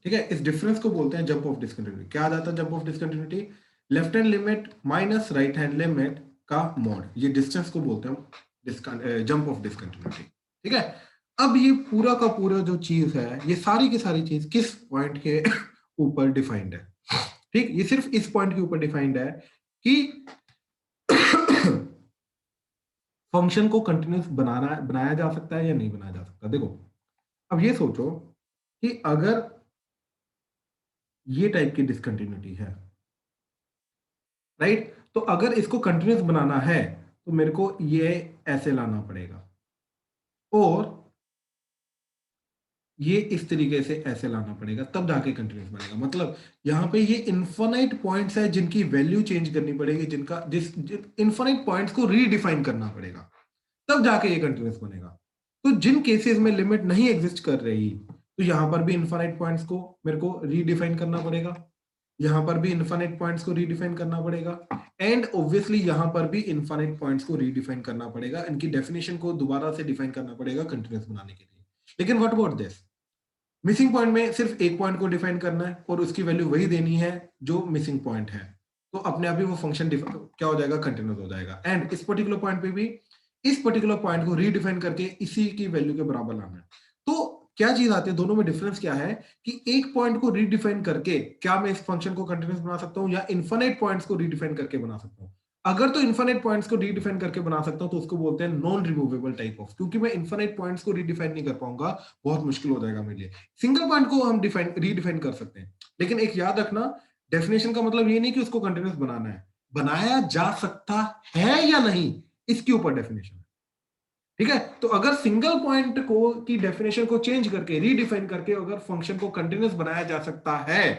ठीक है, इस डिफरेंस को बोलते हैं जंप ऑफ डिसकंटिन्यूटी। क्या आ जाता है jump of discontinuity? Left hand limit minus right hand limit का मॉड, ये डिस्टेंस को बोलते हैं जंप ऑफ डिसकंटिन्यूटी। ठीक है, अब ये पूरा का पूरा जो चीज है, ये सारी की सारी चीज किस पॉइंट के ऊपर डिफाइंड है? ठीक, ये सिर्फ इस पॉइंट के ऊपर डिफाइंड है कि फंक्शन को कंटिन्यूस बनाया जा सकता है या नहीं बनाया जा सकता। देखो अब ये सोचो कि अगर ये टाइप की डिसकंटिन्यूटी है, राइट, तो अगर इसको कंटिन्यूस बनाना है तो मेरे को ये ऐसे लाना पड़ेगा और ये इस तरीके से ऐसे लाना पड़ेगा, तब जाके कंटिन्यूस बनेगा। मतलब यहाँ पे ये इनफाइनाइट पॉइंट्स है जिनकी वैल्यू चेंज करनी पड़ेगी, जिनका इनफाइनाइट पॉइंट्स को रीडिफाइन करना पड़ेगा, तब जाके ये कंटिन्यूस बनेगा। तो जिन केसेस में लिमिट नहीं एग्जिस्ट कर रही तो यहां पर भी इनफाइनाइट पॉइंट्स को मेरे को रीडिफाइन करना पड़ेगा, यहां पर भी इनफाइनाइट पॉइंट्स को रीडिफाइन करना पड़ेगा, एंड ऑब्वियसली यहां पर भी इनफाइनाइट पॉइंट्स को रीडिफाइन करना पड़ेगा, इनकी डेफिनेशन को दोबारा से डिफाइन करना पड़ेगा कंटिन्यूस बनाने के लिए। लेकिन what about this, missing point में सिर्फ एक पॉइंट को डिफाइन करना है और उसकी वैल्यू वही देनी है जो मिसिंग पॉइंट है, तो अपने आप ही वो फंक्शन क्या हो जाएगा, कंटिन्यूस हो जाएगा। एंड इस पर्टिकुलर पॉइंट पे भी इस पर्टिकुलर पॉइंट को रीडिफाइन करके इसी की वैल्यू के बराबर लाना है। तो क्या चीज आती है, दोनों में डिफरेंस क्या है कि एक पॉइंट को रीडिफाइन करके क्या मैं इस फंक्शन को कंटिन्यूस बना सकता हूं या इनफाइनाइट पॉइंट्स को रीडिफाइन करके बना सकता हूं। अगर तो इनफाइनाइट पॉइंट्स को रीडिफाइन करके बना सकता हूं तो उसको बोलते हैं नॉन रिमूवेबल टाइप ऑफ, क्योंकि मैं इनफाइनाइट पॉइंट्स को रीडिफाइन नहीं कर पाऊंगा, बहुत मुश्किल हो जाएगा मेरे लिए। सिंगल पॉइंट को हम रीडिफाइन कर सकते हैं, लेकिन एक याद रखना, डेफिनेशन का मतलब ये नहीं कि उसको कंटिन्यूस बनाना है, बनाया जा सकता है या नहीं इसके ऊपर डेफिनेशन है, ठीक है। तो अगर सिंगल पॉइंट को की डेफिनेशन को चेंज करके रीडिफाइन करके अगर फंक्शन को कंटिन्यूस बनाया जा सकता है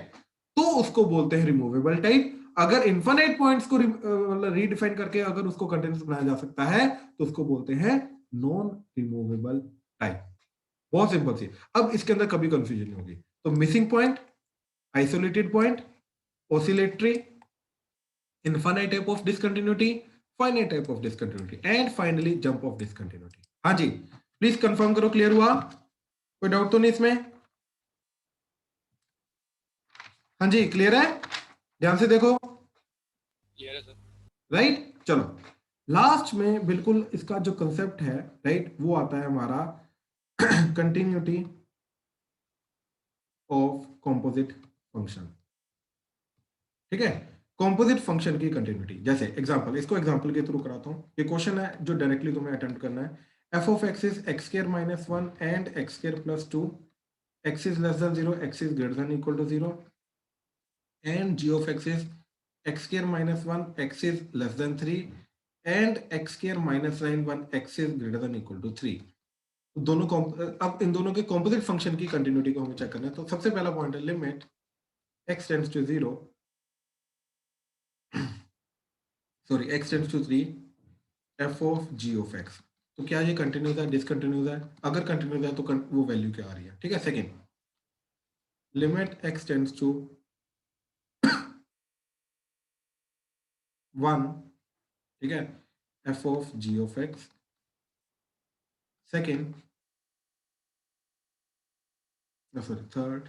तो उसको बोलते हैं रिमूवेबल टाइप। अगर इनफाइनाइट पॉइंट्स को मतलब रीडिफाइन करके अगर उसको कंटिन्यूस बनाया जा सकता है तो उसको बोलते हैं नॉन रिमूवेबल टाइप। बहुत सिंपल सी, अब इसके अंदर कभी कंफ्यूजन नहीं होगी। तो missing point, isolated point, oscillatory, infinite type of discontinuity, finite type of discontinuity, and finally jump of discontinuity। हाँ जी, प्लीज कंफर्म करो, क्लियर हुआ, कोई डाउट तो नहीं इसमें? हाँ जी क्लियर है, ध्यान से देखो, क्लियर है सर। राइट। चलो लास्ट में बिल्कुल इसका जो कंसेप्ट है, राइट, वो आता है हमारा कंटिन्यूटी ऑफ कॉम्पोजिट फंक्शन, ठीक है। कॉम्पोजिट फंक्शन की कंटिन्यूटी, जैसे एग्जांपल, इसको एग्जांपल के थ्रू कराता हूं। ये क्वेश्चन है जो डायरेक्टली तुम्हें अटेम्प्ट करना है। f of x is x square minus 1 and x square plus 2, x is less than 0, x is greater than equal to 0, and g of x is x square minus 1, x is less than 3, and x square minus 9 1, x is greater than equal to 3। दोनों अब इन दोनों के composite function की continuity को हमें check करना है। तो सबसे पहला पॉइंट है limit x tends to 0, sorry x tends to 3 f of g of x। तो क्या ये कंटिन्यूस है, डिसकंटिन्यूस है? अगर कंटिन्यूस है तो वो वैल्यू क्या आ रही है, ठीक है। Second, limit x tends to 1, ठीक है, f of g of x। Second, sorry third,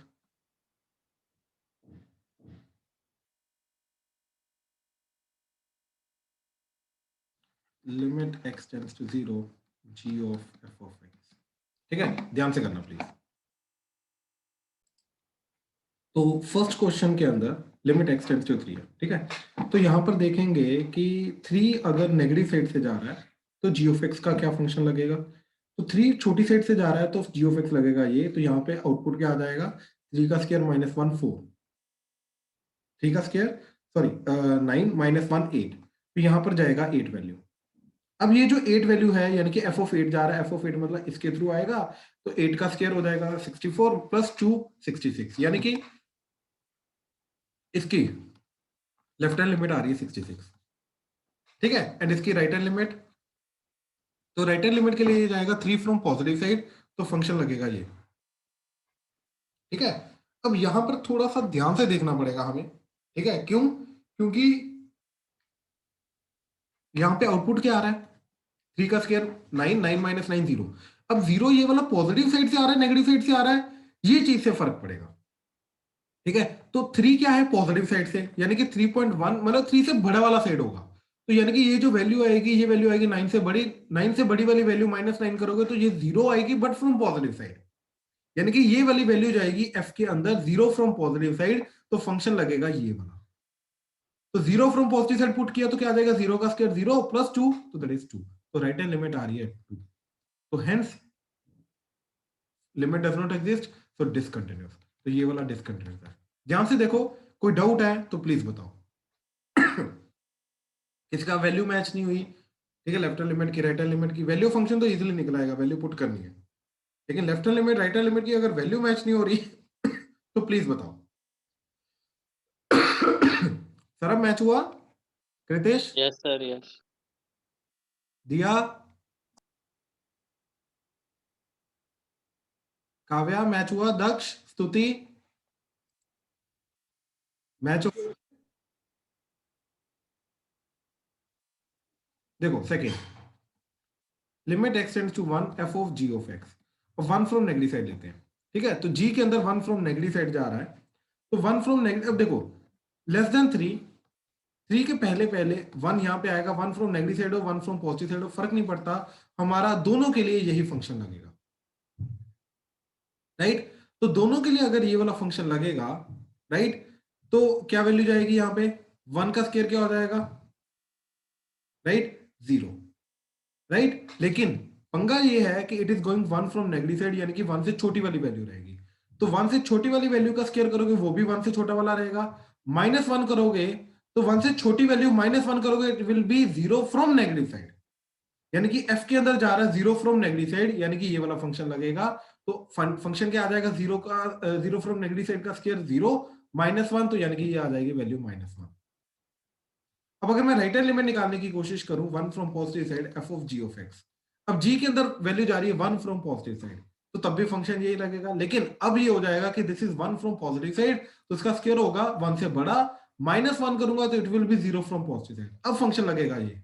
limit x tends to 0 g of f of x, ठीक है, ध्यान से करना प्लीज। तो फर्स्ट क्वेश्चन के अंदर लिमिट x टेंड्स टू 3 है, ठीक है। तो यहां पर देखेंगे कि 3 अगर नेगेटिव साइड से जा रहा है तो g of x का क्या फंक्शन लगेगा। तो 3 छोटी साइड से जा रहा है तो g of x लगेगा ये। तो यहाँ पे आउटपुट क्या आ जाएगा, 3 का स्क्वायर माइनस 1 4, 3 का स्क्वायर सॉरी 9 माइनस 1 8, तो यहाँ पर जाएगा 8 वैल्यू। अब ये जो 8 वैल्यू है यानी कि f of 8 जा रहा है, f of 8 मतलब इसके थ्रू आएगा, तो 8 का स्क्वायर हो जाएगा 64 प्लस 2 66, यानी कि इसकी लेफ्ट हैंड लिमिट आ रही है 66, ठीक है। एंड इसकी राइट हैंड लिमिट, तो राइट हैंड लिमिट के लिए ये जाएगा 3 फ्रॉम पॉजिटिव साइड, तो फंक्शन लगेगा ये, ठीक है। अब यहां पर थोड़ा सा ध्यान से देखना पड़ेगा हमें, ठीक है। क्यों? क्योंकि यहां पे आउटपुट क्या आ रहा है, 3 का स्क्वायर 9, 9 माइनस 9 0। अब 0 ये वाला पॉजिटिव साइड से आ रहा है, नेगेटिव साइड से आ रहा है, ये चीज से फर्क पड़ेगा, ठीक है। तो 3 क्या है, पॉजिटिव साइड से, यानी कि 3.1 मतलब 3 से बड़ा वाला साइड होगा, तो यानी कि ये जो वैल्यू आएगी, ये वैल्यू आएगी 9 से बड़ी, 9 से बड़ी वाली वैल्यू माइनस 9 करोगे तो ये 0 आएगी, बट फ्रॉम पॉजिटिव साइड, यानी कि ये वाली वैल्यू जाएगी f के अंदर 0 फ्रॉम पॉजिटिव साइड, तो फंक्शन लगेगा ये वाला। तो 0 फ्रॉम पॉजिटिव साइड पुट किया तो क्या आ जाएगा, 0 का स्क्वायर 0 प्लस 2, तो दैट इज 2। तो राइट हैंड लिमिट आ रही है 2, तो hence limit does not exist, so discontinuous. तो ये वाला डिसकंटिन्यूअस है। ध्यान से देखो, कोई डाउट है तो प्लीज बताओ। किसका वैल्यू मैच नहीं हुई, ठीक है, लेफ्ट हैंड लिमिट की राइट हैंड लिमिट की वैल्यू फंक्शन तो इजीली निकल आएगा, वैल्यू पुट करनी है, लेकिन left hand limit right hand limit की अगर वैल्यू मैच नहीं हो रही तो प्लीज बताओ। सर अब मैच हुआ? Kritesh, yes sir, yes. Diya, Kavya match हुआ, दक्ष, स्तुति मैच हुआ। देखो second, limit x tends to 1 f of g of x, और 1 फ्रॉम नेगेटिव साइड लेते हैं, ठीक है, तो जी के अंदर 1 फ्रॉम नेगेटिव साइड जा रहा है, तो 1 फ्रॉम नेगेटिव, अब देखो लेस देन 3 के पहले 1 यहाँ पे आएगा, 1 फ्रॉम नेगेटिव साइड हो 1 फ्रॉम पॉजिटिव साइड हो फर्क नहीं पड़ता, हमारा दोनों के लिए यही फंक्शन लगेगा, राइट। तो दोनों के लिए अगर ये वाला फंक्शन लगेगा, राइट, तो क्या वैल्यू जाएगी यहाँ पे, 1 का स्क्वायर क्या हो जाएगा, राइट, 0, राइट। लेकिन पंगा ये है कि it is going 1 from negative side, यानी कि 1 से छोटी वाली वैल्यू रहेगी, तो 1 से छोटी वाली वैल्यू का स्क्वायर करोगे वो भी 1 से छोटा वाला रहेगा, -1 करोगे तो 1 से छोटी वैल्यू -1 करोगे, it will B 0 from negative side, यानी कि f के अंदर जा रहा है 0 फ्रॉम नेगेटिव साइड, यानी कि ये वाला फंक्शन लगेगा, तो फंक्शन क्या आ जाएगा, 0 फ्रॉम नेगेटिव साइड का स्क्वायर 0, -1, तो यानी कि ये आ जाएगी वैल्यू -1। अब अगर मैं राइट हैंड लिमिट निकालने की कोशिश करूं 1 from positive side F of g of x, अब जी के अंदर वैल्यू जा रही है 1 फ्रॉम पॉजिटिव साइड, तो तब भी फंक्शन यही लगेगा, लेकिन अब ये हो जाएगा कि this is 1 from positive side, तो इसका स्क्वायर होगा 1 से बड़ा, -1 करूंगा तो it will B 0 from positive side, अब फंक्शन लगेगा ये,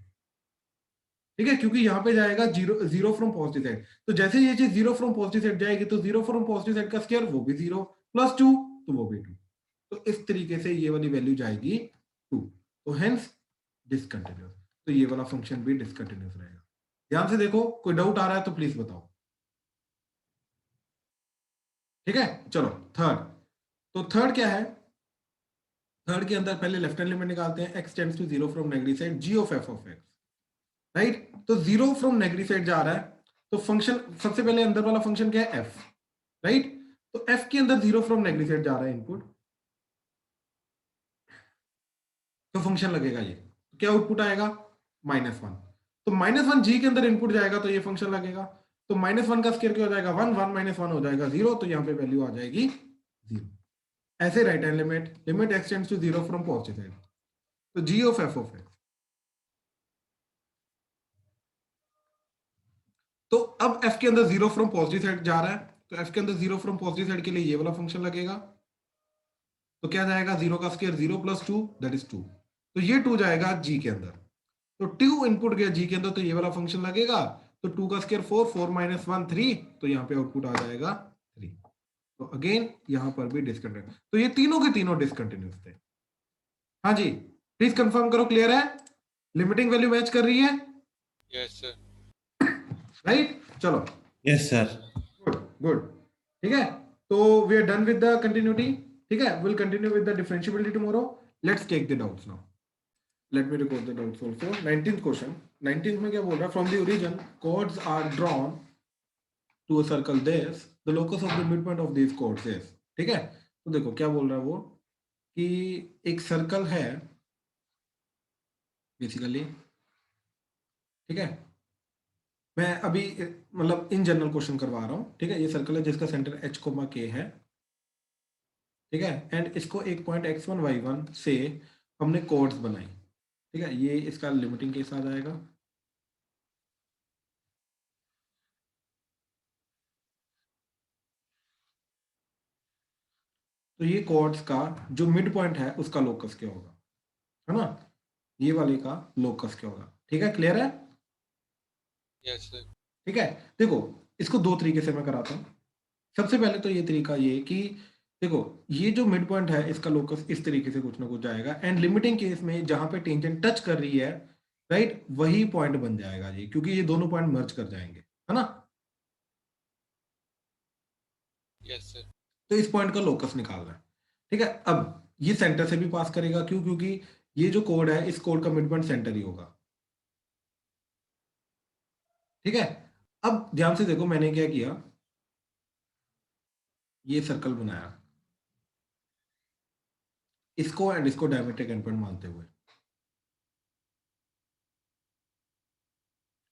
ठीक है, क्योंकि यहाँ पे जाएगा 0 फ्रॉम पॉजिटिव साइड, तो जैसे ये चीज 0 फ्रॉम पॉजिटिव साइड जाएगी तो 0 फ्रॉम पॉजिटिव साइड का स्क्वायर वो भी 0 +2 तो वो भी 2, तो इस तरीके से ये वाली वैल्यू जाएगी 2, तो हेंस डिसकंटिन्यूअस, तो ये वाला फंक्शन भी डिसकंटिन्यूअस रहेगा। ध्यान से देखो, कोई डाउट आ रहा है तो प्लीज बताओ, ठीक है। चलो थर्ड, तो थर्ड क्या है, थर्ड के अंदर पहले लेफ्ट हैंड लिमिट निकालते हैं, x tends to 0 from negative side g of f of x, right, तो 0 फ्रॉम नेगेटिव साइड जा रहा है, तो फंक्शन सबसे पहले अंदर वाला फंक्शन क्या है, f, राइट, तो f के अंदर 0 फ्रॉम नेगेटिव साइड जा रहा है इनपुट, तो फंक्शन लगेगा ये, तो क्या आउटपुट आएगा, -1, तो -1 जी के अंदर इनपुट जाएगा तो ये फंक्शन लगेगा, तो -1 का स्क्वायर क्या हो जाएगा 1, 1 - 1 हो जाएगा 0, तो यहाँ पे वैल्यू आ जाएगी 0। ऐसे right hand limit x tends to 0 from positive side, तो g of f of x, तो अब f के अंदर 0 फ्रॉम पॉजिटिव साइड जा रहा है, तो f के अंदर 0 फ्रॉम पॉजिटिव साइड के लिए ये वाला फंक्शन लगेगा, तो क्या जाएगा 0 का स्क्वायर 0 + 2 दैट इज 2, तो ये 2 जाएगा g के अंदर, तो 2 इनपुट गया जी के अंदर, तो ये वाला फंक्शन लगेगा, तो 2 का स्क्वायर 4, 4 - 1 3, तो यहाँ पे आउटपुट आ जाएगा 3, तो अगेन यहाँ पर भी डिसकंटिन्यूअस, तो ये तीनों के तीनों डिसकंटिन्यूअस थे। हाँ जी, प्लीज कंफर्म करो, क्लियर है, लिमिटिंग वैल्यू मैच कर रही है, यस सर। राइट, चलो यस सर। गुड गुड, ठीक है, तो we are done with the continuity, ठीक है, will continue with the differentiability tomorrow, let's take the doubts now, let me record the doubts also। 19th question, 19th में क्या बोल रहा है, from the origin chords are drawn to a circle this, the locus of the midpoint of these chords is, ठीक है, तो देखो क्या बोल रहा है वो, कि एक सर्कल है बेसिकली, ठीक है, मैं अभी मतलब इन जनरल क्वेश्चन करवा रहा हूँ, ठीक है, ये सर्कल है जिसका सेंटर h, k है, ठीक है, एंड इसको एक पॉइंट x1 y1 से हमने कॉर्ड्स बनाई, ठीक है, ये इसका लिमिटिंग केस आ जाएगा, तो ये कॉर्ड्स का जो मिड पॉइंट है उसका लोकस क्या होगा, है ना, ये वाले का लोकस क्या होगा, ठीक है, क्लियर है, यस सर। ठीक है। देखो इसको दो तरीके से मैं कराता हूँ, सबसे पहले तो ये तरीका ये कि देखो ये जो मिड पॉइंट है इसका लोकस इस तरीके से कुछ ना कुछ जाएगा, एंड लिमिटिंग केस में जहां पे टेंजेंट टच कर रही है, राइट, वही पॉइंट बन जाएगा ये, क्योंकि ये दोनों पॉइंट मर्ज कर जाएंगे, है ना, यस सर। तो इस पॉइंट का लोकस निकालना है, ठीक है। अब ये सेंटर से भी पास करेगा, क्यों, क्योंकि ये जो कोड है इस कोड का मिड पॉइंट सेंटर ही होगा, ठीक है, अब ध्यान से देखो मैंने क्या किया, ये सर्कल बनाया, इसको एंड इसको डायमीट्रिक एंड पॉइंट मानते हुए,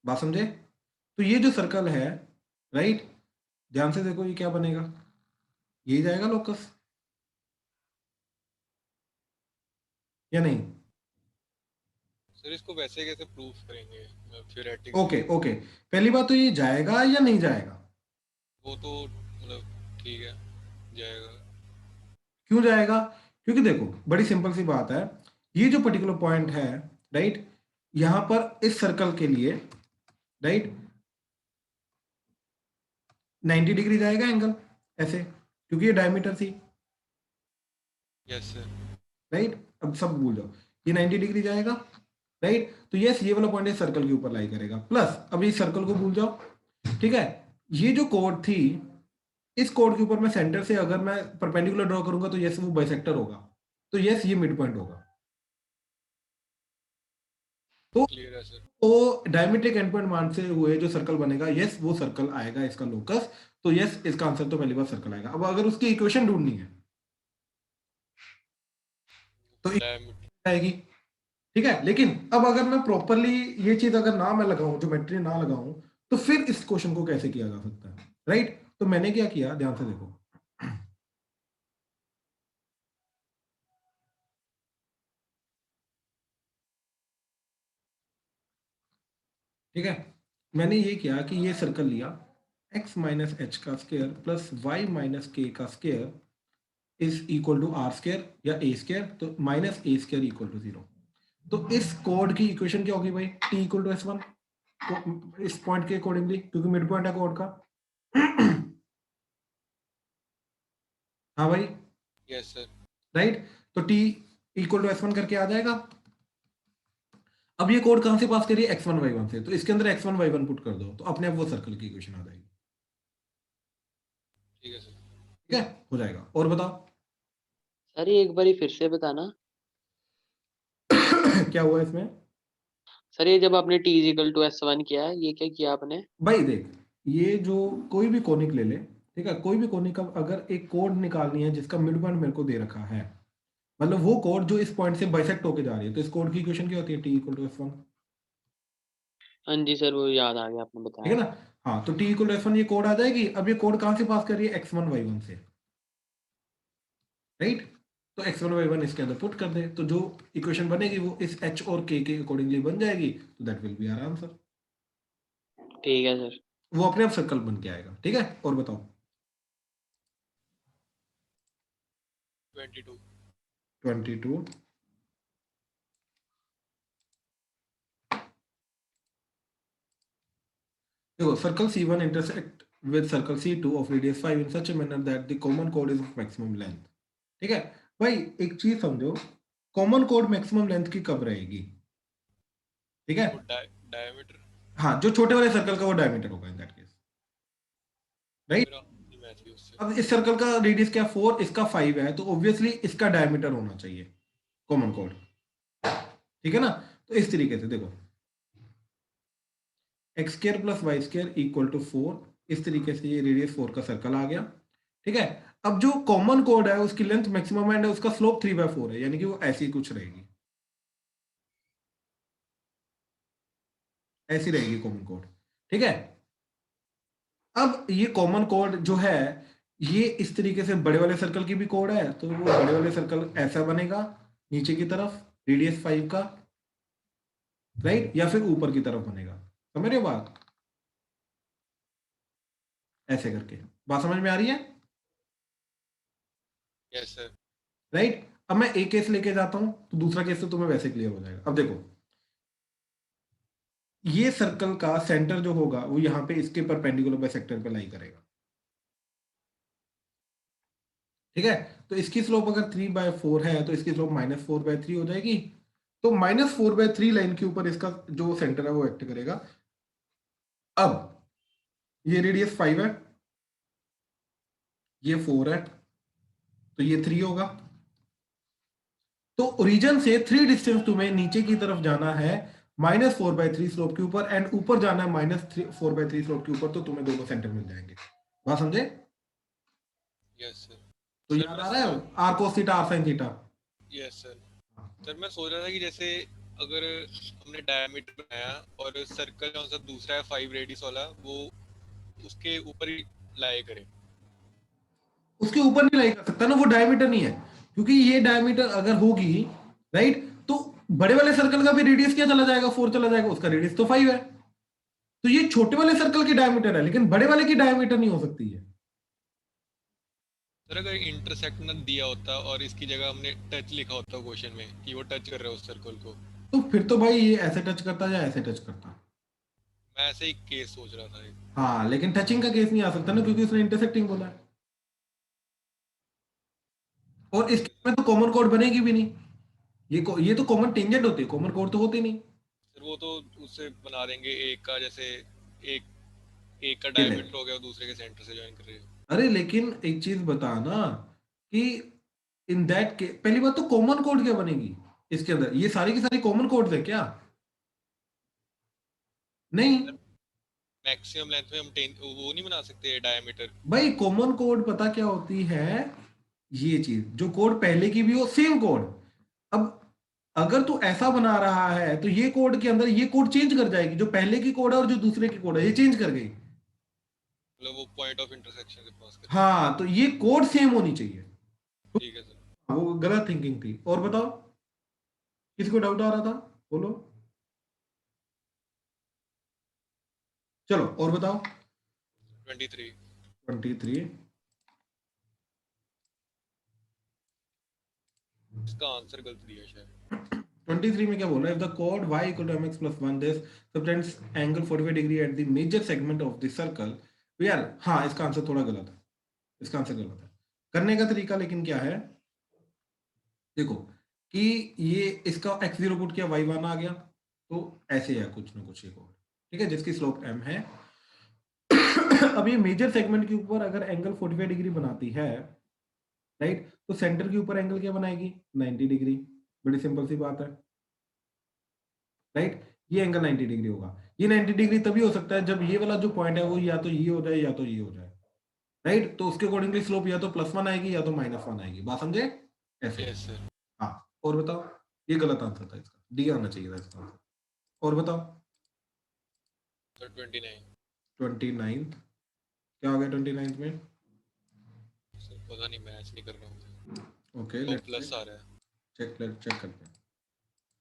बात समझे? तो ये जो सर्कल है, राइट, ध्यान से देखो ये क्या बनेगा, ये जाएगा लोकस या नहीं? सर इसको वैसे कैसे प्रूफ करेंगे थ्योरेटिक? ओके ओके, पहली बात तो ये जाएगा या नहीं जाएगा? वो तो मतलब ठीक है, जाएगा। क्यों जाएगा? क्योंकि देखो बड़ी सिंपल सी बात है, ये जो पर्टिकुलर पॉइंट है, राइट, यहां पर इस सर्कल के लिए, राइट, 90 डिग्री जाएगा एंगल ऐसे, क्योंकि ये डायमीटर थी, यस सर। राइट। अब सब भूल जाओ, ये 90 डिग्री जाएगा, राइट। तो यस, ये वाला पॉइंट इस सर्कल के ऊपर लाई करेगा, प्लस अब इस सर्कल को भूल जाओ, ठीक है। ये जो कोड थी, इस कोड के ऊपर मैं सेंटर से अगर मैं परपेंडिकुलर ड्रॉ करूंगा तो यस वो बाइसेक्टर होगा, तो यस ये मिड पॉइंट होगा। तो क्लियर है सर। वो डायमीट्रिक एंड पॉइंट मान से हुए जो सर्कल बनेगा, यस वो सर्कल आएगा इसका लोकस, तो यस इसका आंसर तो पहली बार सर्कल आएगा। अब अगर उसकी इक्वेशन ढूंढनी है तो डायमीटर आएगी, ठीक है। लेकिन अब अगर मैं प्रॉपरली ये चीज अगर ना मैं लगाऊं, ज्योमेट्री ना लगाऊं, तो फिर इस क्वेश्चन को कैसे किया जा सकता है, राइट। तो मैंने क्या किया, ध्यान से देखो, ठीक है। मैंने ये किया कि ये सर्कल लिया, x माइनस एच का square plus y minus k का square is equal to are square या ए स्क्वायर, तो minus a square equal to 0। तो इस कोड की इक्वेशन क्या होगी भाई, t इक्वल टू s1, तो इस पॉइंट के अकॉर्डिंगली, क्योंकि मिड पॉइंट है कोड का। हाँ भाई, यस सर। राइट। तो t इक्वल टू s1 करके आ जाएगा। अब ये कोड कहां से पास करिए, x1 y1 से, तो इसके अंदर x1 y1 पुट कर दो, तो अपने आप वो सर्कल की इक्वेशन आ जाएगी, ठीक है सर। ठीक है, हो जाएगा। और बताओ सर ये एक बारी फिर से बताना। क्या हुआ इसमें? सर ये जब आपने t इक्वल टू s1 किया है, ये क्या किया आपने? भाई देख, ये जो कोई भी कोनिक ले ले, ठीक है, कोई भी कोनिक का अगर एक कोड निकालनी है जिसका मिड पॉइंट मेरे को दे रखा है, मतलब वो कोड जो इस पॉइंट से बाइसेक्ट होके जा रही है, तो इस कोड की इक्वेशन क्या होती है, t इक्वल टू s1, हाँ जी सर, वो याद आ गया, आपने ठीक बताया। है ना। हाँ, तो t इक्वल टू s1 ये कोड आ जाएगी। अब ये कोड कहां से पास कर रही है, x1 y1 से, राइट। तो x1 y1 इसके अंदर पुट कर दे, तो जो इक्वेशन बनेगी वो इस h और k के अकॉर्डिंगली बन जाएगी, तो that will be our answer. ठीक है सर। वो अपने आप सर्कल बन के आएगा, ठीक है। और बताओ 22। 22, देखो circle C1 intersect with circle C2 of radius 5 in such a manner that the common chord is of maximum length, ठीक है। भाई एक चीज समझो, कॉमन कोड मैक्सिमम लेंथ की कब रहेगी, ठीक है। वो डायमीटर हाँ, जो छोटे वाले सर्कल का वो डायमीटर होगा इन दैट केस, राइट। मेरा मैच भी उससे। अब इस सर्कल का रेडियस क्या 4, इसका 5 है, तो ऑब्वियसली इसका डायमीटर होना चाहिए कॉमन कोड, ठीक है ना। तो इस तरीके से देखो, x square plus y square equal to 4, इस तरीके से ये रेडियस 4 का सर्कल आ गया, ठीक है। अब जो कॉमन कोड है उसकी लेंथ मैक्सिमम एंड है, उसका स्लोप 3/4 है, यानी कि वो ऐसी कुछ रहेगी, ऐसी रहेगी कॉमन कोड, ठीक है। अब ये कॉमन कोड जो है, ये इस तरीके से बड़े वाले सर्कल की भी कोड है, तो वो बड़े वाले सर्कल ऐसा बनेगा नीचे की तरफ रेडियस 5 का, राइट, या फिर ऊपर की तरफ बनेगा, समझ रहे हो बात, ऐसे करके। बात समझ में आ रही है, यस सर। राइट। अब मैं एक केस लेके जाता हूं, तो दूसरा केस तो तुम्हें वैसे क्लियर हो जाएगा। अब देखो, ये सर्कल का सेंटर जो होगा वो यहां पे इसके परपेंडिकुलर बाइसेक्टर पे लाई करेगा, ठीक है। तो इसकी स्लोप अगर 3/4 है, तो इसकी स्लोप -4/3 हो जाएगी। तो -4/3 लाइन के ऊपर इसका जो सेंटर है वो एक्ट करेगा। अब ये रेडियस 5 है, ये 4 है, तो ये 3 होगा। तो ओरिजिन से 3 डिस्टेंस तुम्हें नीचे की तरफ जाना है -4/3 स्लोप के ऊपर एंड ऊपर जाना है -4/3 स्लोप के ऊपर, तो तुम्हें दोनों सेंटर मिल जाएंगे। बात समझे? Yes sir. तो सर याद मैं आ रहा है r cos theta r sin theta? Yes sir. Sir मैं सोच रहा था कि जैसे अगर हमने डायमीटर बनाया और सर्कल कौन सा दूसरा है 5 रेडियस वाला, वो उसके ऊपर ही लाई करे। उसके ऊपर नहीं लाई कर सकता ना, वो डायमीटर नहीं है, क्योंकि ये डायमीटर अगर होगी, राइट, तो बड़े वाले सर्कल का भी रेडियस क्या चला जाएगा, 4 चला जाएगा, उसका रेडियस तो 5 है। तो ये छोटे वाले सर्कल की डायमीटर है, लेकिन बड़े वाले की डायमीटर नहीं हो सकती है। सर अगर इंटरसेक्ट ना दिया होता और इसकी जगह हमने टच लिखा होता क्वेश्चन में कि वो टच कर रहा है उस सर्कल को, तो फिर तो भाई ये ऐसे टच करता या ऐसे टच करता। मैं ऐसे ही केस सोच रहा था। हाँ, लेकिन टचिंग का केस नहीं आ सकता ना, क्योंकि उसने इंटरसेक्टिंग बोला है, और इस केस में तो कॉमन कोड बनेगी भी नहीं। ये तो कॉमन टेंजेंट होती है, कॉमन कोड तो होती नहीं। सर वो तो उससे बना देंगे एक का, जैसे एक एक का ये ले। डायमीटर हो गया और दूसरे के सेंटर से ज्वाइन कर रहे हो। अरे लेकिन एक चीज बता ना, कि इन दैट के पहली बात तो कॉमन कोड क्या बनेगी इसके अंदर, ये सारी की सारी कॉमन कोड्स है क्या? नहीं मैक्सिमम लेंथ में हम वो नहीं बना सकते डायमीटर। भाई, कॉमन कोड पता क्या होती है, ये चीज जो कोड पहले की भी हो, सेम कोड। अब अगर तू ऐसा बना रहा है तो ये कोड के अंदर ये कोड चेंज कर जाएगी, जो पहले की कोड है और जो दूसरे की कोड है ये चेंज कर गई। मतलब वो पॉइंट ऑफ इंटरसेक्शन से पास कर। हाँ, तो ये कोड सेम होनी चाहिए। ठीक है सर। वो गलत थिंकिंग थी। और बताओ, किसी को डाउट आ रहा था? बोलो। चलो और बताओ। 23। 23 इसका आंसर गलत दिया शायद। 23 में क्या बोल रहा है? इफ द कोड y equal to mx plus 1 this subtends angle 45 degree at the major segment of the circle. तो यार हाँ, इसका आंसर थोड़ा गलत है, इसका आंसर गलत है। करने का तरीका लेकिन क्या है, देखो कि ये इसका x0 पुट किया, y1 आ गया, तो ऐसे है कुछ ना कुछ एक और, ठीक है, जिसकी स्लोप m है। अब ये मेजर सेगमेंट के ऊपर अगर एंगल 45 डिग्री बनाती है, राइट, तो सेंटर के ऊपर एंगल क्या बनाएगी? 90 डिग्री। बड़ी सिंपल सी बात है, राइट। ये एंगल 90 डिग्री होगा। ये 90 डिग्री तभी हो सकता है जब ये वाला जो पॉइंट है वो या तो ये हो जाए या तो ये हो जाए, राइट। तो उसके अकॉर्डिंगली स्लोप या तो +1 आएगी या तो -1 आएगी। बात समझे? ऐसे। Yes sir. हाँ, और बताओ। ये गलत आंसर था, इसका डी आना चाहिए था इसका आंसर। और बताओ। सर 29। 29 क्या आ गया 29 में? सर पता नहीं, मैच नहीं कर रहा हूँ। ओके, तो लेट्स प्लस आ रहा है। चेक करते हैं।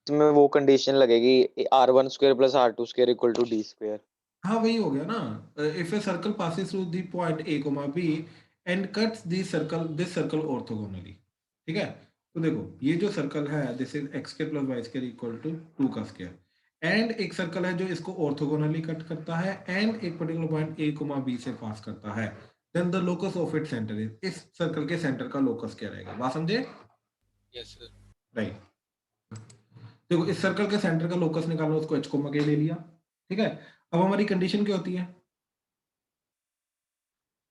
इसमें वो कंडीशन लगेगी r1² + r2² equal to d²। हाँ, वही हो गया ना। If a circle passes through the point a, b and cuts this circle orthogonally, ठीक है। तो देखो ये जो सर्कल है, this is x² + y² equal to 2 का स्क्वायर, एंड एक सर्कल है जो इसको ऑर्थोगोनली कट करता है एंड एक पर्टिकुलर पॉइंट a, b से पास करता है, then the locus of it centre is, इस सर्कल के सेंटर का लोकस क्या रहेगा? बात समझे? Yes sir. राइट। देखो इस सर्कल के सेंटर का लोकस निकालना, उसको h, k ले लिया, ठीक है। अब हमारी कंडीशन क्या होती है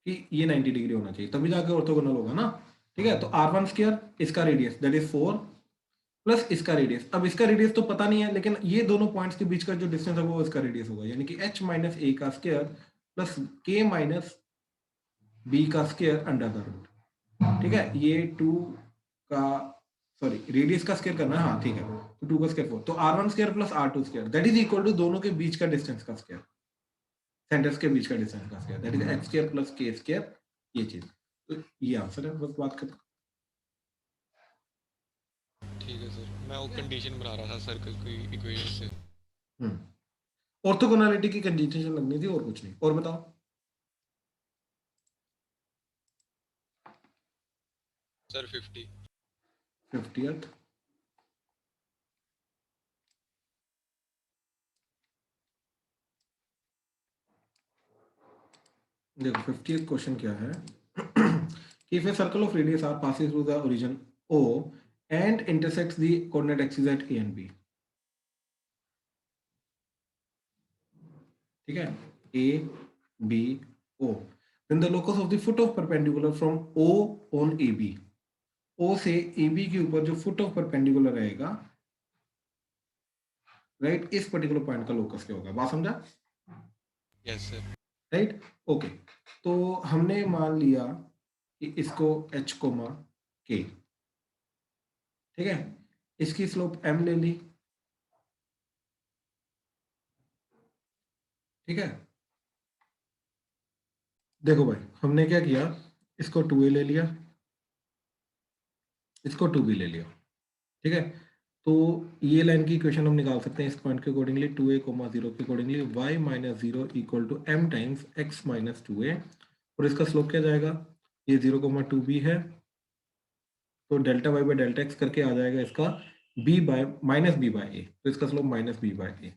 कि ये 90 डिग्री होना चाहिए, तभी जाके ऑर्थोगोनल होगा ना, ठीक है। तो r1² इसका रेडियस दैट इज 4 प्लस इसका रेडियस। अब इसका रेडियस तो पता नहीं है, लेकिन ये दोनों पॉइंट्स के बीच का जो डिस्टेंस है वो इसका रेडियस होगा, यानी कि h - a का स्क्वायर प्लस k - b का स्क्वायर अंडर द रूट, ठीक है। ये 2 का सॉरी रेडियस का स्क्वायर करना है, हाँ ठीक है। तो 2 का स्क्वायर 4, तो r1² plus r2² that is equal to दोनों के बीच का डिस्टेंस का स्क्वायर, सेंटर्स के बीच का डिस्टेंस का square, that is h² plus k², ये चीज। तो ये आंसर है, बस बात खत्म। ठीक है सर, मैं वो कंडीशन बना रहा था सर्कल की इक्वेशन से। ऑर्थोगोनैलिटी की कंडीशन लगनी थी, और कुछ नहीं। और बताओ। सर 50। 50th देखो 50th क्वेश्चन क्या है कि if a circle of radius r passes through the origin O and intersects the coordinate axes at A and B, ठीक है, A B O, then the locus of the foot of perpendicular from O on AB, O से AB के ऊपर जो foot of perpendicular रहेगा right, इस particular point का locus क्या होगा, बात समझा? Yes sir. Right, okay. तो हमने मान लिया कि इसको h कोमा k, ठीक है, इसकी स्लोप m ले ली, ठीक है। देखो भाई हमने क्या किया, इसको 2a ले लिया, इसको 2b ले लिया, ठीक है। तो ये लाइन की इक्वेशन हम निकाल सकते हैं इस पॉइंट के अकॉर्डिंगली, 2a, 0 के accordingly y minus 0 equal to m times x minus 2a, और इसका स्लोप क्या जाएगा, ये 0,2b है, तो delta y by delta x करके आ जाएगा इसका b by minus B by A, तो इसका slope minus B by A,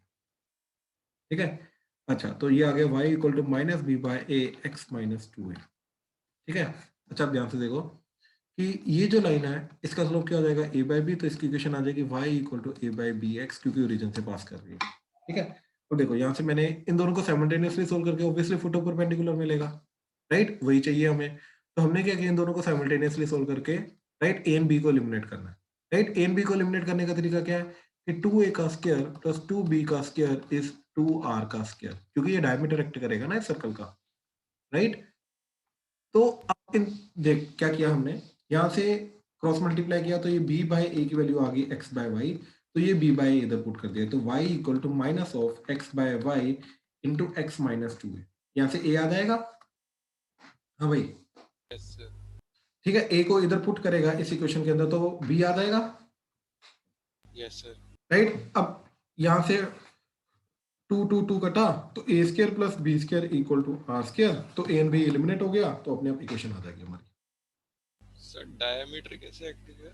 ठीक है। अच्छा, तो ये आ गया y equal to minus B by A X minus 2a, ठीक है। अच्छा, आप ध्यान से देखो कि ये जो लाइन है इसका स्लोप क्या हो जाएगा, a बाई बी, तो इसकी इक्वेशन आ जाएगी y equal to a by b x, क्योंकि ओरिजिन से पास कर रही है, ठीक है। तो देखो यहाँ से मैंने इन दोनों को साइमल्टेनियसली सोल्व करके ऑब्वियसली फुट ऑफ परपेंडिकुलर मिलेगा, राइट, वही चाहिए हमें। तो हमने क्या किया, इन दोनों को साइमल्टेनियसली सोल्व करके, राइट, ए एंड बी को एलिमिनेट करना है, राइट। ए एंड बी को एलिमिनेट करने का तरीका क्या है कि 2a का स्क्वायर प्लस 2b का स्क्वायर इज 2r का स्क्वायर, क्योंकि ये डायमीटर एक्ट करेगा ना इस सर्कल का, राइट। तो अब इन देख क्या किया हमने, यहाँ से क्रॉस मल्टीप्लाई किया, तो ये b बाई ए की वैल्यू आ गई x बाय वाई, तो ये b बाई इधर पुट कर दिया, तो y equal to minus of x by y into x minus 2a, यहाँ से a आ जाएगा, हाँ भाई, यस सर। ठीक है। a को इधर पुट करेगा इस इक्वेशन के अंदर, तो b आ जाएगा, यस सर। राइट। अब यहाँ से 2 कटा, तो A square plus B square equal to are square, तो ए एंड बी एलिमिनेट हो गया, तो अपने आप इक्वेशन आ जाएगी हमारी। सर डायमीटर कैसे एक्ट है?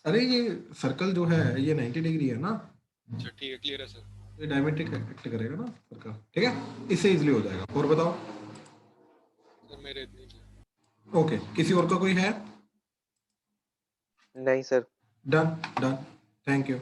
अरे ये सर्कल जो है ये 90 डिग्री है ना, अच्छा ठीक है, क्लियर है सर। ये डायमेट्रिक एक्ट करेगा ना सर्कल, ठीक है, इससे इजीली हो जाएगा। और बताओ, सर मेरे इतनी ओके, किसी और का कोई है? नहीं sir. Done done, thank you.